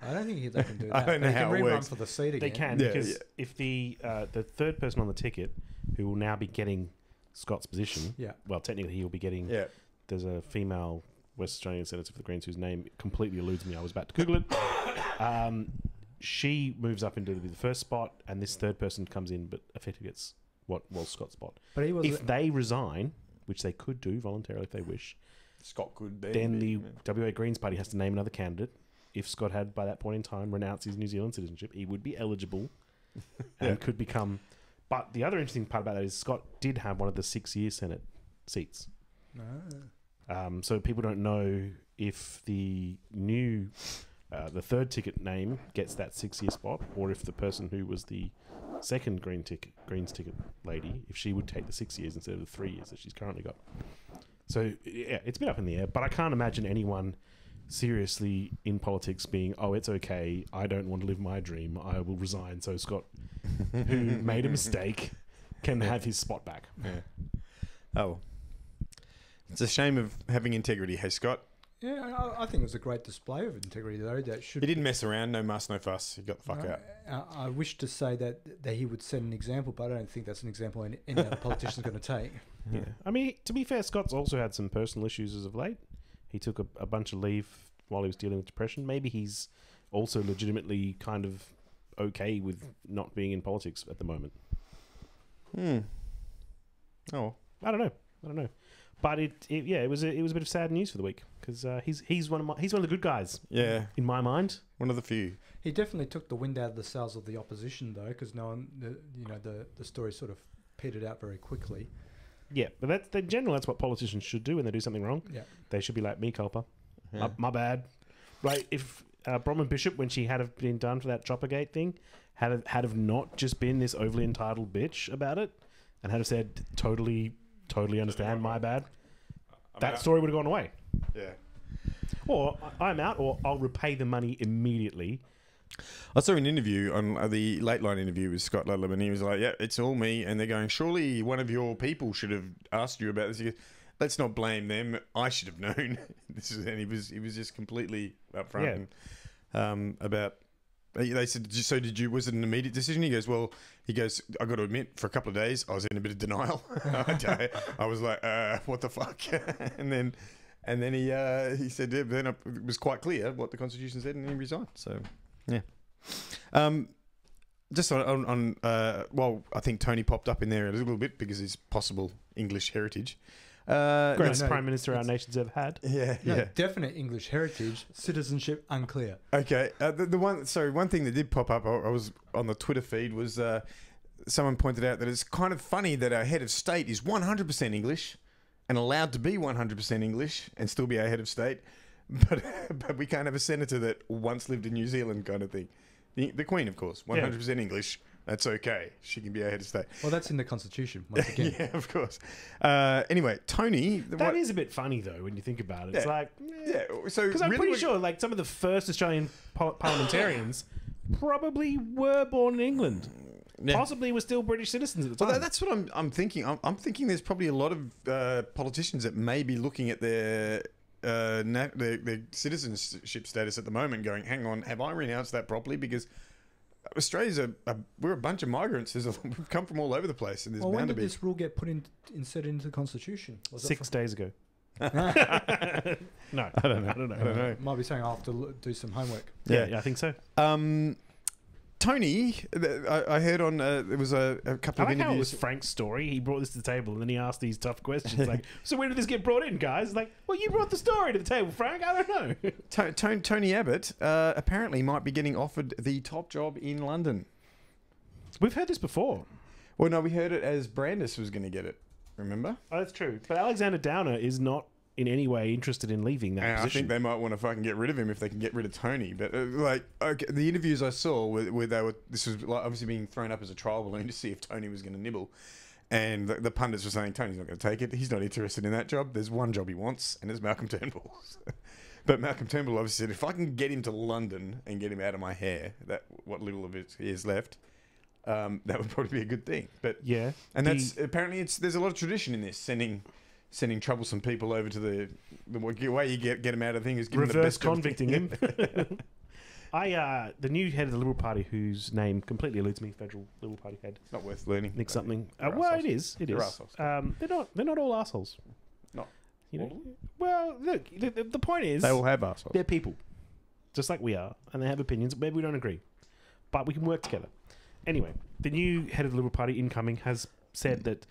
[SPEAKER 1] I don't think they can do that.
[SPEAKER 3] I don't know how it works.
[SPEAKER 1] For the seat again.
[SPEAKER 2] They can because if the third person on the ticket, who will now be getting Scott's position, well, technically he'll be getting. Yeah. There's a female West Australian senator for the Greens whose name completely eludes me. I was about to Google it. She moves up into the first spot, and this third person comes in, but effectively gets what was Scott's spot. But if they resign, which they could do voluntarily if they wish,
[SPEAKER 3] Scott could.
[SPEAKER 2] Then the WA Greens Party has to name another candidate. If Scott had, by that point in time, renounced his New Zealand citizenship, he would be eligible and could become. But the other interesting part about that is Scott did have one of the 6-year Senate seats. No. So people don't know if the new. The third ticket name gets that 6-year spot, or if the person who was the second Greens ticket lady, if she would take the 6 years instead of the 3 years that she's currently got. So yeah, it's a bit up in the air, but I can't imagine anyone seriously in politics being, oh, it's okay, I don't want to live my dream, I will resign so Scott, who made a mistake, can have his spot back.
[SPEAKER 3] Yeah. Oh, it's a shame of having integrity. Hey, Scott.
[SPEAKER 1] Yeah, I think it was a great display of integrity, though. He
[SPEAKER 3] didn't mess around, no muss, no fuss. He got the fuck out.
[SPEAKER 1] I wish to say that he would set an example, but I don't think that's an example any other politician's going to take.
[SPEAKER 2] Yeah, I mean, to be fair, Scott's also had some personal issues as of late. He took a bunch of leave while he was dealing with depression. Maybe he's also legitimately kind of okay with not being in politics at the moment. Oh, I don't know. But it was a bit of sad news for the week because he's one of the good guys. Yeah, in my mind,
[SPEAKER 3] one of the few.
[SPEAKER 1] He definitely took the wind out of the sails of the opposition, though, because the story sort of petered out very quickly.
[SPEAKER 2] Yeah, but in general, that's what politicians should do when they do something wrong. Yeah, they should be like, me culpa, my bad. Right? If Bronwyn Bishop, when she had have been done for that Choppergate thing, had have not just been this overly entitled bitch about it, and had have said totally understand, my bad, that story would have gone away. Yeah. Or I'm out, or I'll repay the money immediately.
[SPEAKER 3] I saw an interview on the Late Line interview with Scott Ludlam, and he was like, yeah, it's all me. And they're going, surely one of your people should have asked you about this. He goes, let's not blame them. I should have known. And he was just completely upfront about. They said, so did you? Was it an immediate decision? He goes, well, I got to admit, for a couple of days, I was in a bit of denial. I was like, what the fuck? and then he said, then it was quite clear what the Constitution said, and he resigned. So, yeah. Just on well, I think Tony popped up in there a little bit because of his possible English heritage.
[SPEAKER 2] Greatest Prime Minister our nation's ever had.
[SPEAKER 1] Yeah, definite English heritage, citizenship unclear. Okay,
[SPEAKER 3] one thing that did pop up, I was on the Twitter feed, was someone pointed out that it's kind of funny that our head of state is 100% English and allowed to be 100% English and still be our head of state, but we can't have a senator that once lived in New Zealand kind of thing. The Queen, of course, 100% English. That's okay. She can be our head of state.
[SPEAKER 1] Well, that's in the Constitution, once again.
[SPEAKER 3] Yeah, of course. Anyway, Tony...
[SPEAKER 2] That is a bit funny, though, when you think about it. It's like...
[SPEAKER 3] Yeah, so...
[SPEAKER 2] Because I'm pretty sure, like, some of the first Australian parliamentarians probably were born in England. Yeah. Possibly were still British citizens at the time.
[SPEAKER 3] Well, that's what I'm thinking. I'm thinking there's probably a lot of politicians that may be looking at their citizenship status at the moment going, hang on, have I renounced that properly? Because... Australia's we're a bunch of migrants. We've come from all over the place, and there's
[SPEAKER 1] when
[SPEAKER 3] bound to
[SPEAKER 1] did
[SPEAKER 3] be.
[SPEAKER 1] this rule get inserted into the Constitution? Was
[SPEAKER 2] 6 days ago. No,
[SPEAKER 3] I don't know.
[SPEAKER 1] Might be saying I'll have to do some homework.
[SPEAKER 2] Yeah, I think so.
[SPEAKER 3] Tony, I heard on there was a couple of interviews.
[SPEAKER 2] How it was Frank's story. He brought this to the table, and then he asked these tough questions like, "So when did this get brought in, guys?" Like, well, you brought the story to the table, Frank. I don't know.
[SPEAKER 3] Tony Abbott apparently might be getting offered the top job in London.
[SPEAKER 2] We've heard this before.
[SPEAKER 3] Well, no, we heard it as Brandis was going to get it. Remember?
[SPEAKER 2] Oh, that's true. But Alexander Downer is not in any way interested in leaving that position.
[SPEAKER 3] I think they might want to fucking get rid of him if they can get rid of Tony. But the interviews I saw where this was like obviously being thrown up as a trial balloon to see if Tony was going to nibble, and the pundits were saying Tony's not going to take it. He's not interested in that job. There's one job he wants, and it's Malcolm Turnbull's. But Malcolm Turnbull obviously said, if I can get him to London and get him out of my hair, that what little of it is left, that would probably be a good thing. But
[SPEAKER 2] yeah,
[SPEAKER 3] and that's apparently there's a lot of tradition in this, sending troublesome people over to the way you get them out of the thing is give
[SPEAKER 2] reverse
[SPEAKER 3] them the best
[SPEAKER 2] convicting him. The new head of the Liberal Party, whose name completely eludes me, federal Liberal Party head.
[SPEAKER 3] Not worth learning.
[SPEAKER 2] Nick something. Well, it is. It is. They're not all assholes.
[SPEAKER 3] Not.
[SPEAKER 2] You know? Well, look. The point is,
[SPEAKER 3] they all have assholes.
[SPEAKER 2] They're people, just like we are, and they have opinions. Maybe we don't agree, but we can work together. Anyway, the new head of the Liberal Party incoming has said that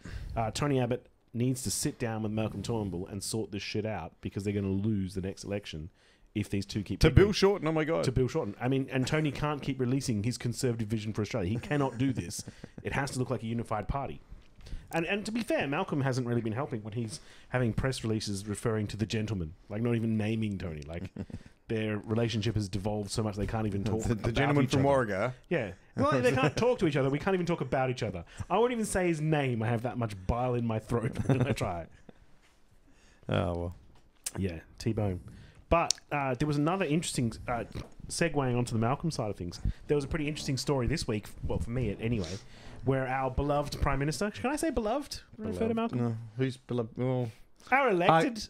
[SPEAKER 2] Tony Abbott needs to sit down with Malcolm Turnbull and sort this shit out because they're going to lose the next election if these two keep...
[SPEAKER 3] To Bill Shorten, oh my God.
[SPEAKER 2] To Bill Shorten. I mean, and Tony can't keep releasing his conservative vision for Australia. He cannot do this. It has to look like a unified party. And to be fair, Malcolm hasn't really been helping when he's having press releases referring to the gentleman, like not even naming Tony. Like their relationship has devolved so much they can't even talk about
[SPEAKER 3] the gentleman
[SPEAKER 2] each
[SPEAKER 3] from
[SPEAKER 2] other.
[SPEAKER 3] Warrigar.
[SPEAKER 2] Yeah. Well, they can't talk to each other. We can't even talk about each other. I won't even say his name. I have that much bile in my throat when I try.
[SPEAKER 3] Oh, well.
[SPEAKER 2] Yeah, T-bone. But there was another interesting, segueing onto the Malcolm side of things, there was a pretty interesting story this week, well, for me anyway, where our beloved Prime Minister, can I say beloved? Refer to Malcolm?
[SPEAKER 3] No, who's beloved? Well,
[SPEAKER 2] our elected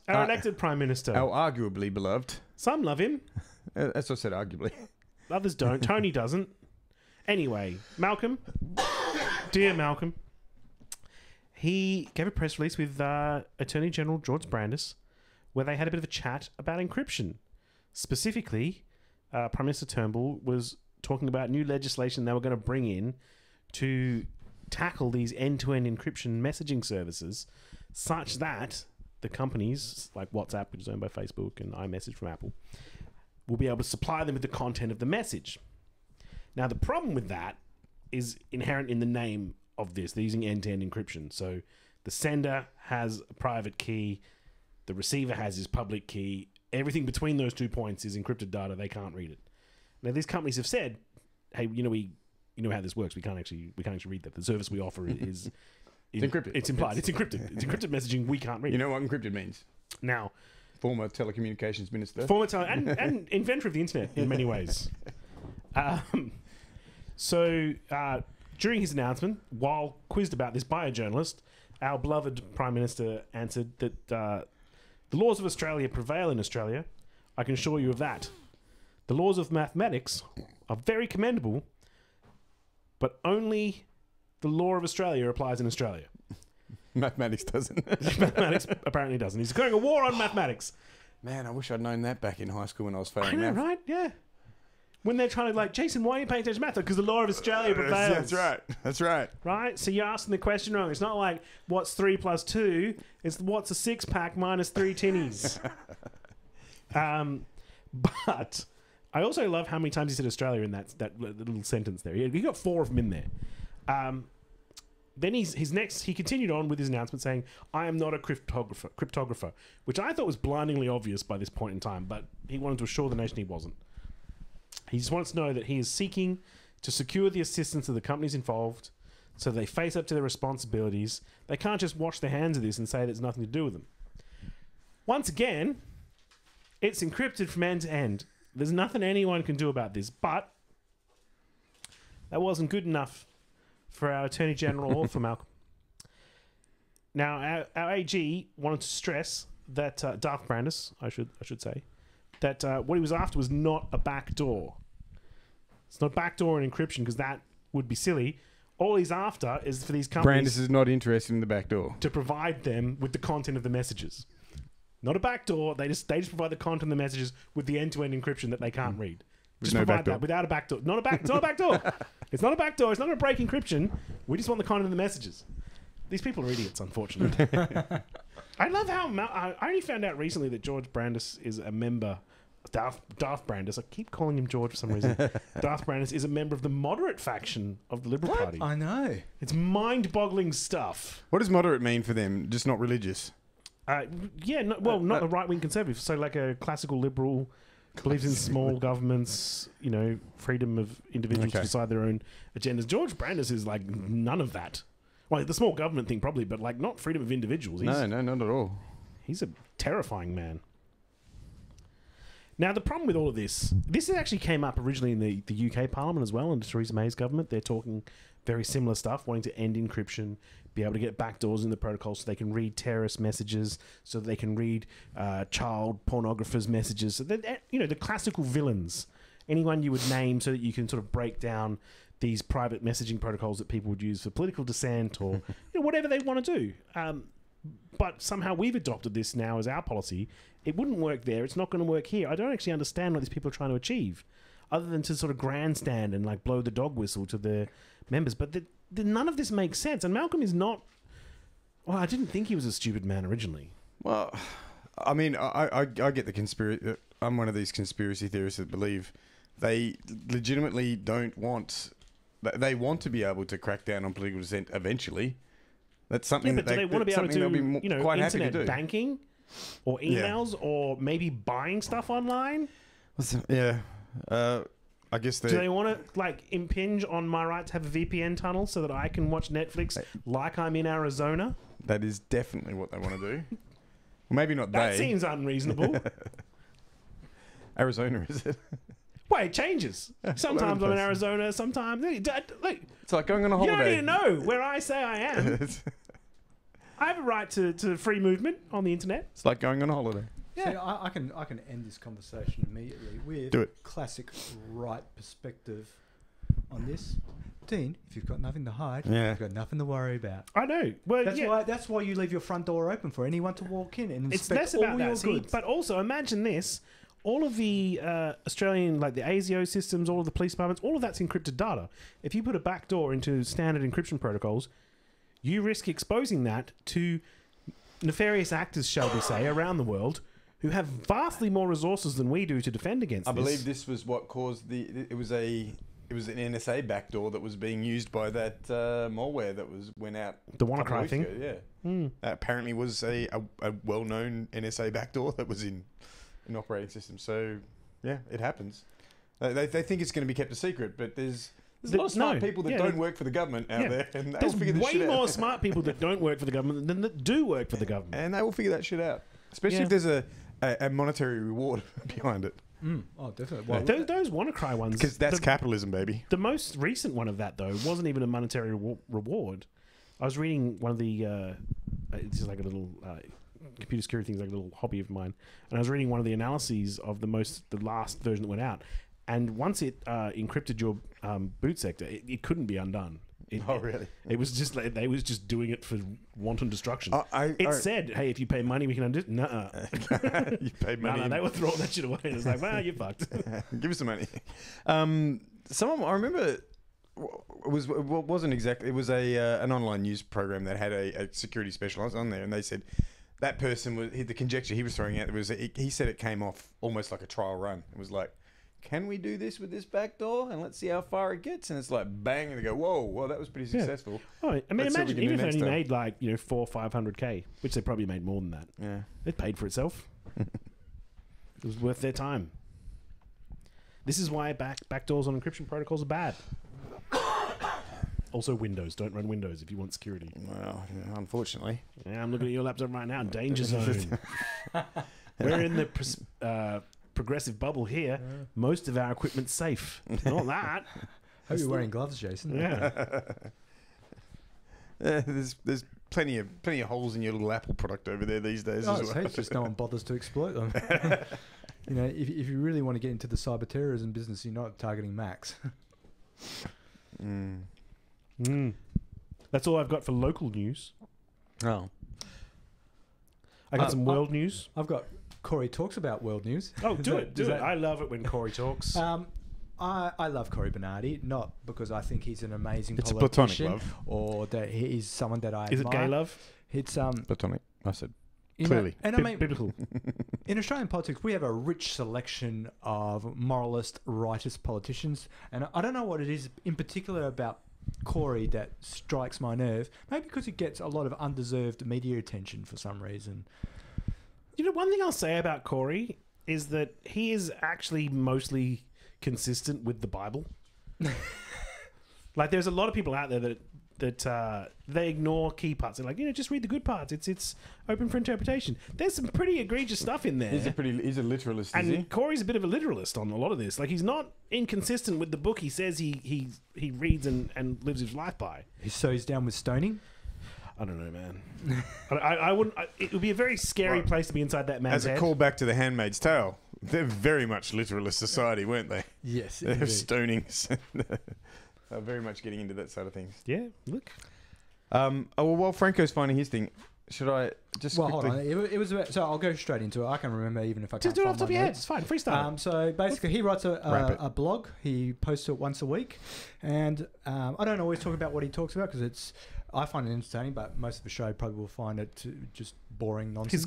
[SPEAKER 2] Prime Minister.
[SPEAKER 3] Our arguably beloved.
[SPEAKER 2] Some love him.
[SPEAKER 3] As I said, arguably.
[SPEAKER 2] Others don't. Tony doesn't. Anyway, Malcolm, dear Malcolm, he gave a press release with Attorney General George Brandis, where they had a bit of a chat about encryption. Specifically, Prime Minister Turnbull was talking about new legislation they were going to bring in to tackle these end-to-end encryption messaging services such that the companies, like WhatsApp, which is owned by Facebook, and iMessage from Apple, will be able to supply them with the content of the message. Now, the problem with that is inherent in the name of this. They're using end-to-end encryption. So the sender has a private key, the receiver has his public key. Everything between those 2 points is encrypted data. They can't read it. Now, these companies have said, "Hey, you know how this works. We can't actually read that. The service we offer is
[SPEAKER 3] it's encrypted.
[SPEAKER 2] It's implied. It's encrypted. It's encrypted messaging. We can't read.
[SPEAKER 3] You know what encrypted means?
[SPEAKER 2] Now,
[SPEAKER 3] former telecommunications minister,
[SPEAKER 2] and inventor of the internet in many ways. So during his announcement, while quizzed about this by a journalist, our beloved Prime Minister answered that the laws of Australia prevail in Australia. I can assure you of that. The laws of mathematics are very commendable, but only the law of Australia applies in Australia.
[SPEAKER 3] Mathematics doesn't.
[SPEAKER 2] Mathematics apparently doesn't. He's declaring a war on mathematics.
[SPEAKER 3] Man, I wish I'd known that back in high school when I was
[SPEAKER 2] I
[SPEAKER 3] failing
[SPEAKER 2] know,
[SPEAKER 3] math.
[SPEAKER 2] right? Yeah. When they're trying to like, Jason, why are you paying attention to math? Because the law of Australia prevails.
[SPEAKER 3] That's right. That's right.
[SPEAKER 2] Right? So you're asking the question wrong. It's not like, what's 3 plus 2? It's what's a 6-pack minus 3 tinnies. But I also love how many times he said Australia in that little sentence there. He got 4 of them in there. Then he continued on with his announcement saying, I am not a cryptographer, which I thought was blindingly obvious by this point in time, but he wanted to assure the nation he wasn't. He just wants to know that he is seeking to secure the assistance of the companies involved so they face up to their responsibilities. They can't just wash their hands of this and say there's nothing to do with them. Once again, it's encrypted from end to end. There's nothing anyone can do about this, but that wasn't good enough for our Attorney General or for Malcolm. Now, our AG wanted to stress that Darth Brandis, I should say, that what he was after was not a backdoor. It's not backdoor and encryption because that would be silly. All he's after is for these companies
[SPEAKER 3] Brandis is not interested in the back door.
[SPEAKER 2] to provide them with the content of the messages. Not a backdoor. They just provide the content of the messages with the end-to-end encryption that they can't read. Just
[SPEAKER 3] no
[SPEAKER 2] provide
[SPEAKER 3] backdoor.
[SPEAKER 2] that without a backdoor. Not a backdoor. It's not a backdoor. It's not going to break encryption. We just want the content of the messages. These people are idiots, unfortunately. I love how I only found out recently that George Brandis is a member. Darth Brandis. I keep calling him George for some reason. Darth Brandis is a member of the moderate faction of the Liberal Party.
[SPEAKER 1] I know.
[SPEAKER 2] It's mind-boggling stuff.
[SPEAKER 3] What does moderate mean for them? Just not religious?
[SPEAKER 2] Not the right-wing conservative. So like a classical liberal, believes in small governments, freedom of individuals to decide their own agendas. George Brandis is like none of that. Well, the small government thing probably, but like not freedom of individuals.
[SPEAKER 3] No, not at all.
[SPEAKER 2] He's a terrifying man. Now, the problem with all of this actually came up originally in the UK Parliament as well, under Theresa May's government. They're talking very similar stuff, wanting to end encryption, be able to get backdoors in the protocol so they can read terrorist messages, so that they can read child pornographers' messages. So that, the classical villains, anyone you would name so that you can sort of break down these private messaging protocols that people would use for political dissent or whatever they want to do. But somehow we've adopted this now as our policy. It wouldn't work there. It's not going to work here. I don't actually understand what these people are trying to achieve, other than to sort of grandstand and like blow the dog whistle to their members. But none of this makes sense. And Malcolm is not... Well, I didn't think he was a stupid man originally.
[SPEAKER 3] Well, I mean, I get the conspiracy... I'm one of these conspiracy theorists that believe they legitimately don't want... They want to be able to crack down on political dissent eventually. That's something
[SPEAKER 2] but do they want to be able to do,
[SPEAKER 3] quite happy to
[SPEAKER 2] internet
[SPEAKER 3] do.
[SPEAKER 2] banking or emails or maybe buying stuff online?
[SPEAKER 3] Yeah. I guess
[SPEAKER 2] Do they want to like impinge on my right to have a VPN tunnel so that I can watch Netflix like I'm in Arizona?
[SPEAKER 3] That is definitely what they want to do. Well, maybe not
[SPEAKER 2] That
[SPEAKER 3] they.
[SPEAKER 2] seems unreasonable.
[SPEAKER 3] Arizona, is it?
[SPEAKER 2] Well, it changes. Sometimes I'm in Arizona, sometimes... Look,
[SPEAKER 3] It's like going on a
[SPEAKER 2] you
[SPEAKER 3] holiday.
[SPEAKER 2] don't need to know where I say I am. I have a right to free movement on the internet.
[SPEAKER 3] It's like going on a holiday.
[SPEAKER 1] Yeah. See, I can end this conversation immediately with
[SPEAKER 3] Do it.
[SPEAKER 1] classic right perspective on this. Dean, if you've got nothing to hide,
[SPEAKER 3] Yeah.
[SPEAKER 1] you've got nothing to worry about.
[SPEAKER 2] I know. Well,
[SPEAKER 1] That's why you leave your front door open for anyone to walk in and
[SPEAKER 2] it's
[SPEAKER 1] inspect
[SPEAKER 2] less about
[SPEAKER 1] all your
[SPEAKER 2] that. See,
[SPEAKER 1] goods.
[SPEAKER 2] but also imagine this: all of the Australian, like the ASIO systems, all of the police departments, all of that's encrypted data. If you put a backdoor into standard encryption protocols, you risk exposing that to nefarious actors, shall we say, around the world who have vastly more resources than we do to defend against
[SPEAKER 3] I
[SPEAKER 2] this.
[SPEAKER 3] believe this was what caused it was an NSA backdoor that was being used by that malware that went out.
[SPEAKER 2] The WannaCry thing.
[SPEAKER 3] Ago, yeah. That apparently was a well-known NSA backdoor that was in an operating system. So, yeah, it happens. They think it's going to be kept a secret, but there's a lot of smart people that don't work for the government out there, and they'll
[SPEAKER 2] There's
[SPEAKER 3] figure this
[SPEAKER 2] way
[SPEAKER 3] shit
[SPEAKER 2] more
[SPEAKER 3] out.
[SPEAKER 2] smart people that don't work for the government than that do work for the government.
[SPEAKER 3] And they will figure that shit out, especially if there's a monetary reward behind it.
[SPEAKER 1] Oh, definitely. Well,
[SPEAKER 2] Those WannaCry ones,
[SPEAKER 3] Because that's capitalism, baby.
[SPEAKER 2] the most recent one of that though wasn't even a monetary reward. I was reading one of the. This is like a little computer security thing, like a little hobby of mine, and I was reading one of the analyses of the last version that went out, and once it encrypted your boot sector, it couldn't be undone.
[SPEAKER 3] Really?
[SPEAKER 2] It was just like they was just doing it for wanton destruction.
[SPEAKER 3] It
[SPEAKER 2] said, "Hey, if you pay money, we can undo it." Nuh-uh.
[SPEAKER 3] You paid money.
[SPEAKER 2] No, they were throwing that shit away. And it's like, well, you're fucked.
[SPEAKER 3] Give us some money. Someone I remember wasn't exactly. It was an online news program that had a security specialist on there, and they said that person was the conjecture he was throwing out. He said it came off almost like a trial run. It was like, can we do this with this back door and let's see how far it gets? And it's like bang, and they go, whoa, well that was pretty successful.
[SPEAKER 2] Oh, I mean,
[SPEAKER 3] Let's see what we
[SPEAKER 2] imagine
[SPEAKER 3] can do
[SPEAKER 2] even if they
[SPEAKER 3] next
[SPEAKER 2] only
[SPEAKER 3] time.
[SPEAKER 2] made like 400 or 500K, which they probably made more than that.
[SPEAKER 3] Yeah,
[SPEAKER 2] It paid for itself. It was worth their time. This is why backdoors on encryption protocols are bad. Also, Windows. Don't run Windows if you want security.
[SPEAKER 3] well, unfortunately.
[SPEAKER 2] Yeah, I'm looking at your laptop right now. Danger zone. We're in the progressive bubble here. Most of our equipment's safe. Not that.
[SPEAKER 1] Hope you're wearing gloves, Jason.
[SPEAKER 2] Yeah.
[SPEAKER 3] There's plenty of holes in your little Apple product over there these days as well.
[SPEAKER 1] It's just no one bothers to exploit them. You know, if you really want to get into the cyber terrorism business, you're not targeting Macs.
[SPEAKER 2] That's all I've got for local news.
[SPEAKER 3] Oh.
[SPEAKER 2] I got some world news.
[SPEAKER 1] I've got Corey talks about world news.
[SPEAKER 2] Oh, do it. I love it when Corey talks.
[SPEAKER 1] I love Corey Bernardi, not because I think he's an amazing
[SPEAKER 3] It's
[SPEAKER 1] politician
[SPEAKER 3] platonic love.
[SPEAKER 1] or that he is someone that I
[SPEAKER 2] Is it
[SPEAKER 1] admire.
[SPEAKER 2] gay love?
[SPEAKER 1] It's
[SPEAKER 3] Platonic. I said
[SPEAKER 1] you know,
[SPEAKER 3] clearly.
[SPEAKER 1] and I mean,
[SPEAKER 2] Biblical.
[SPEAKER 1] in Australian politics, we have a rich selection of moralist, righteous politicians, and I don't know what it is in particular about Corey that strikes my nerve. Maybe because he gets a lot of undeserved media attention for some reason.
[SPEAKER 2] You know, one thing I'll say about Corey is that he is actually mostly consistent with the Bible. Like, there's a lot of people out there that they ignore key parts. They're like, just read the good parts. It's open for interpretation. There's some pretty egregious stuff in there.
[SPEAKER 3] He's a literalist,
[SPEAKER 2] and
[SPEAKER 3] is he?
[SPEAKER 2] Corey's a bit of a literalist on a lot of this. Like, he's not inconsistent with the book he says he reads and lives his life by.
[SPEAKER 1] So he's down with stoning?
[SPEAKER 2] I don't know, man. I wouldn't. It would be a very scary place to be inside that man's
[SPEAKER 3] As a
[SPEAKER 2] head.
[SPEAKER 3] callback to The Handmaid's Tale, they're very much literalist society, weren't they?
[SPEAKER 1] Yes,
[SPEAKER 3] They have
[SPEAKER 1] indeed.
[SPEAKER 3] stonings. They're very much getting into that side of things.
[SPEAKER 2] Yeah, look.
[SPEAKER 3] While Franco's finding his thing, should I just
[SPEAKER 1] Well,
[SPEAKER 3] quickly...
[SPEAKER 1] hold on. It was about, so I'll go straight into it. I can remember even if I
[SPEAKER 2] Just
[SPEAKER 1] can't
[SPEAKER 2] do it
[SPEAKER 1] find
[SPEAKER 2] off the top of
[SPEAKER 1] my
[SPEAKER 2] your head.
[SPEAKER 1] notes.
[SPEAKER 2] It's fine. Freestyle.
[SPEAKER 1] So basically, he writes
[SPEAKER 3] Wrap it.
[SPEAKER 1] a blog. He posts it once a week, and I don't always talk about what he talks about because I find it entertaining, but most of the show probably will find it just boring nonsense.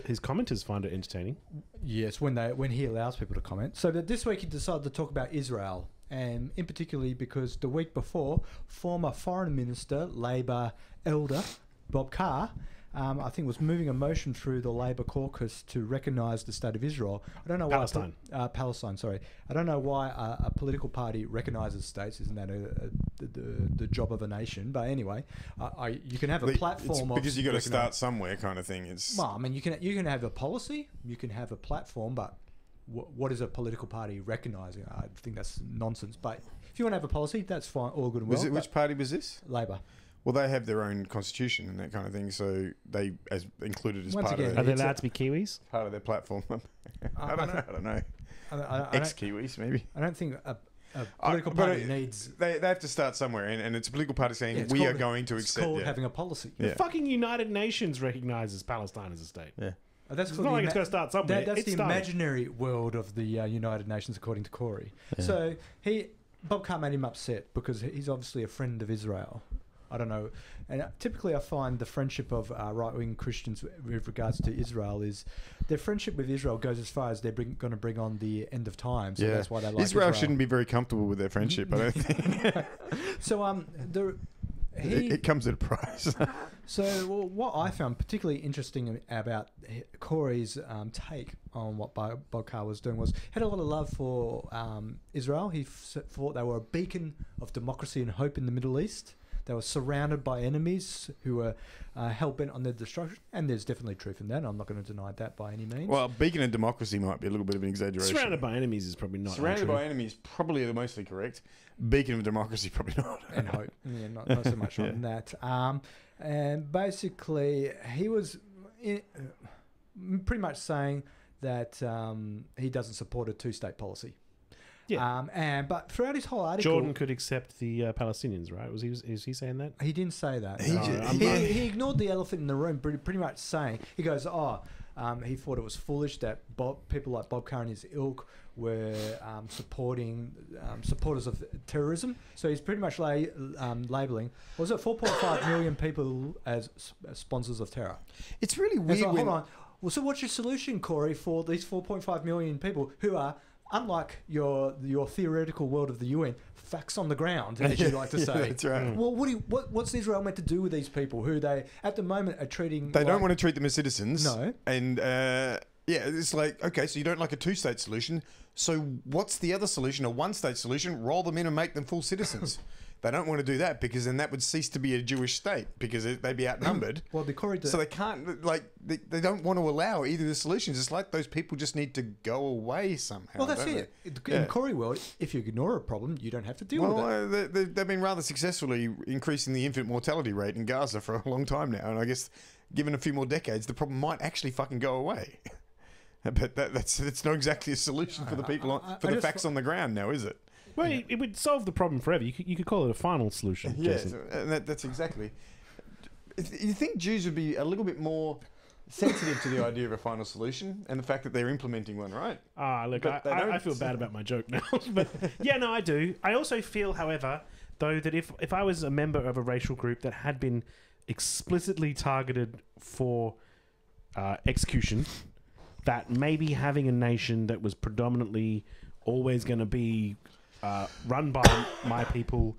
[SPEAKER 2] his commenters find it entertaining.
[SPEAKER 1] Yes, when he allows people to comment. So that this week he decided to talk about Israel, and in particularly because the week before, former Foreign Minister, Labor elder Bob Carr, I think was moving a motion through the Labor caucus to recognise the state of Israel. I don't know
[SPEAKER 2] Palestine.
[SPEAKER 1] why Palestine. Sorry, I don't know why a political party recognises states. Isn't that the job of a nation? But anyway, you can have a platform.
[SPEAKER 3] Because you got to start somewhere, kind of thing.
[SPEAKER 1] Well, I mean, you can have a policy, you can have a platform, but what is a political party recognising? I think that's nonsense. But if you want to have a policy, that's fine, all good and well.
[SPEAKER 3] Which party was this?
[SPEAKER 1] Labor.
[SPEAKER 3] Well, they have their own constitution and that kind of thing, so they as included as
[SPEAKER 1] Once
[SPEAKER 3] part
[SPEAKER 1] again,
[SPEAKER 3] of
[SPEAKER 2] Are they
[SPEAKER 3] their,
[SPEAKER 2] allowed to be Kiwis?
[SPEAKER 3] part of their platform. I don't know. Ex-Kiwis, maybe.
[SPEAKER 1] I don't think a political party needs.
[SPEAKER 3] They have to start somewhere, and it's a political party saying
[SPEAKER 1] it's
[SPEAKER 3] we are
[SPEAKER 1] called-
[SPEAKER 3] going to
[SPEAKER 1] It's
[SPEAKER 3] accept.
[SPEAKER 1] called
[SPEAKER 3] Yeah.
[SPEAKER 1] having a policy.
[SPEAKER 3] Yeah.
[SPEAKER 2] The fucking United Nations recognizes Palestine as a state.
[SPEAKER 3] Yeah.
[SPEAKER 1] That's
[SPEAKER 2] It's
[SPEAKER 1] called
[SPEAKER 2] not
[SPEAKER 1] the
[SPEAKER 2] like it's going to start somewhere.
[SPEAKER 1] that's
[SPEAKER 2] It's
[SPEAKER 1] the
[SPEAKER 2] started.
[SPEAKER 1] imaginary world of the United Nations, according to Corey.
[SPEAKER 3] Yeah.
[SPEAKER 1] So Bob Carr made him upset because he's obviously a friend of Israel. I don't know. And typically I find the friendship of right-wing Christians with regards to Israel is their friendship with Israel goes as far as they're going to bring on the end of time. So that's why they like
[SPEAKER 3] Israel shouldn't be very comfortable with their friendship, I don't think.
[SPEAKER 1] So
[SPEAKER 3] It comes at a price.
[SPEAKER 1] So what I found particularly interesting about Corey's take on what Bob Carr was doing was he had a lot of love for Israel. He thought they were a beacon of democracy and hope in the Middle East. they were surrounded by enemies who were hell-bent on their destruction. And there's definitely truth in that. I'm not going to deny that by any means.
[SPEAKER 3] Well, beacon of democracy might be a little bit of an exaggeration.
[SPEAKER 2] Surrounded by enemies is probably not
[SPEAKER 3] Surrounded
[SPEAKER 2] untrue.
[SPEAKER 3] by enemies, probably the mostly correct. Beacon of democracy, probably not.
[SPEAKER 1] And hope. Yeah, not so much on that. And basically, he was pretty much saying that he doesn't support a two-state policy.
[SPEAKER 2] Yeah.
[SPEAKER 1] But throughout his whole article,
[SPEAKER 2] Jordan could accept the Palestinians, right? Is he saying that?
[SPEAKER 1] he didn't say that.
[SPEAKER 3] He
[SPEAKER 1] He ignored the elephant in the room, pretty much saying, he goes, he thought it was foolish that people like Bob Carr and his ilk were supporting supporters of terrorism. So he's pretty much labelling, was it 4.5 million people as sponsors of terror?
[SPEAKER 3] It's really
[SPEAKER 1] And
[SPEAKER 3] weird.
[SPEAKER 1] so, hold on. Well, so what's your solution, Corey, for these 4.5 million people who are, unlike your theoretical world of the UN, facts on the ground, as you like to say?
[SPEAKER 3] That's right.
[SPEAKER 1] Well, what's Israel meant to do with these people who they, at the moment, are treating...
[SPEAKER 3] They don't want to treat them as citizens.
[SPEAKER 1] No.
[SPEAKER 3] And, it's like, okay, so you don't like a two-state solution. So what's the other solution? A one-state solution? Roll them in and make them full citizens. They don't want to do that because then that would cease to be a Jewish state because they'd be outnumbered.
[SPEAKER 1] Well, the Corey...
[SPEAKER 3] So they can't, they don't want to allow either of the solutions. It's like those people just need to go away somehow.
[SPEAKER 1] Well, that's
[SPEAKER 3] don't
[SPEAKER 1] it.
[SPEAKER 3] they?
[SPEAKER 1] In
[SPEAKER 3] Yeah.
[SPEAKER 1] Corey world, if you ignore a problem, you don't have to deal with it.
[SPEAKER 3] They've been rather successfully increasing the infant mortality rate in Gaza for a long time now. And I guess given a few more decades, the problem might actually fucking go away. But that's not exactly a solution for the people, for the facts on the ground now, is it?
[SPEAKER 2] Well, it would solve the problem forever. You could call it a final solution.
[SPEAKER 3] Yes,
[SPEAKER 2] Jason.
[SPEAKER 3] and that's exactly. You think Jews would be a little bit more sensitive to the idea of a final solution and the fact that they're implementing one, right?
[SPEAKER 2] Look,
[SPEAKER 3] But they
[SPEAKER 2] I
[SPEAKER 3] don't-
[SPEAKER 2] feel bad about my joke now. But yeah, no, I do. I also feel, however, though, that if I was a member of a racial group that had been explicitly targeted for execution, that maybe having a nation that was predominantly always going to be run by my people,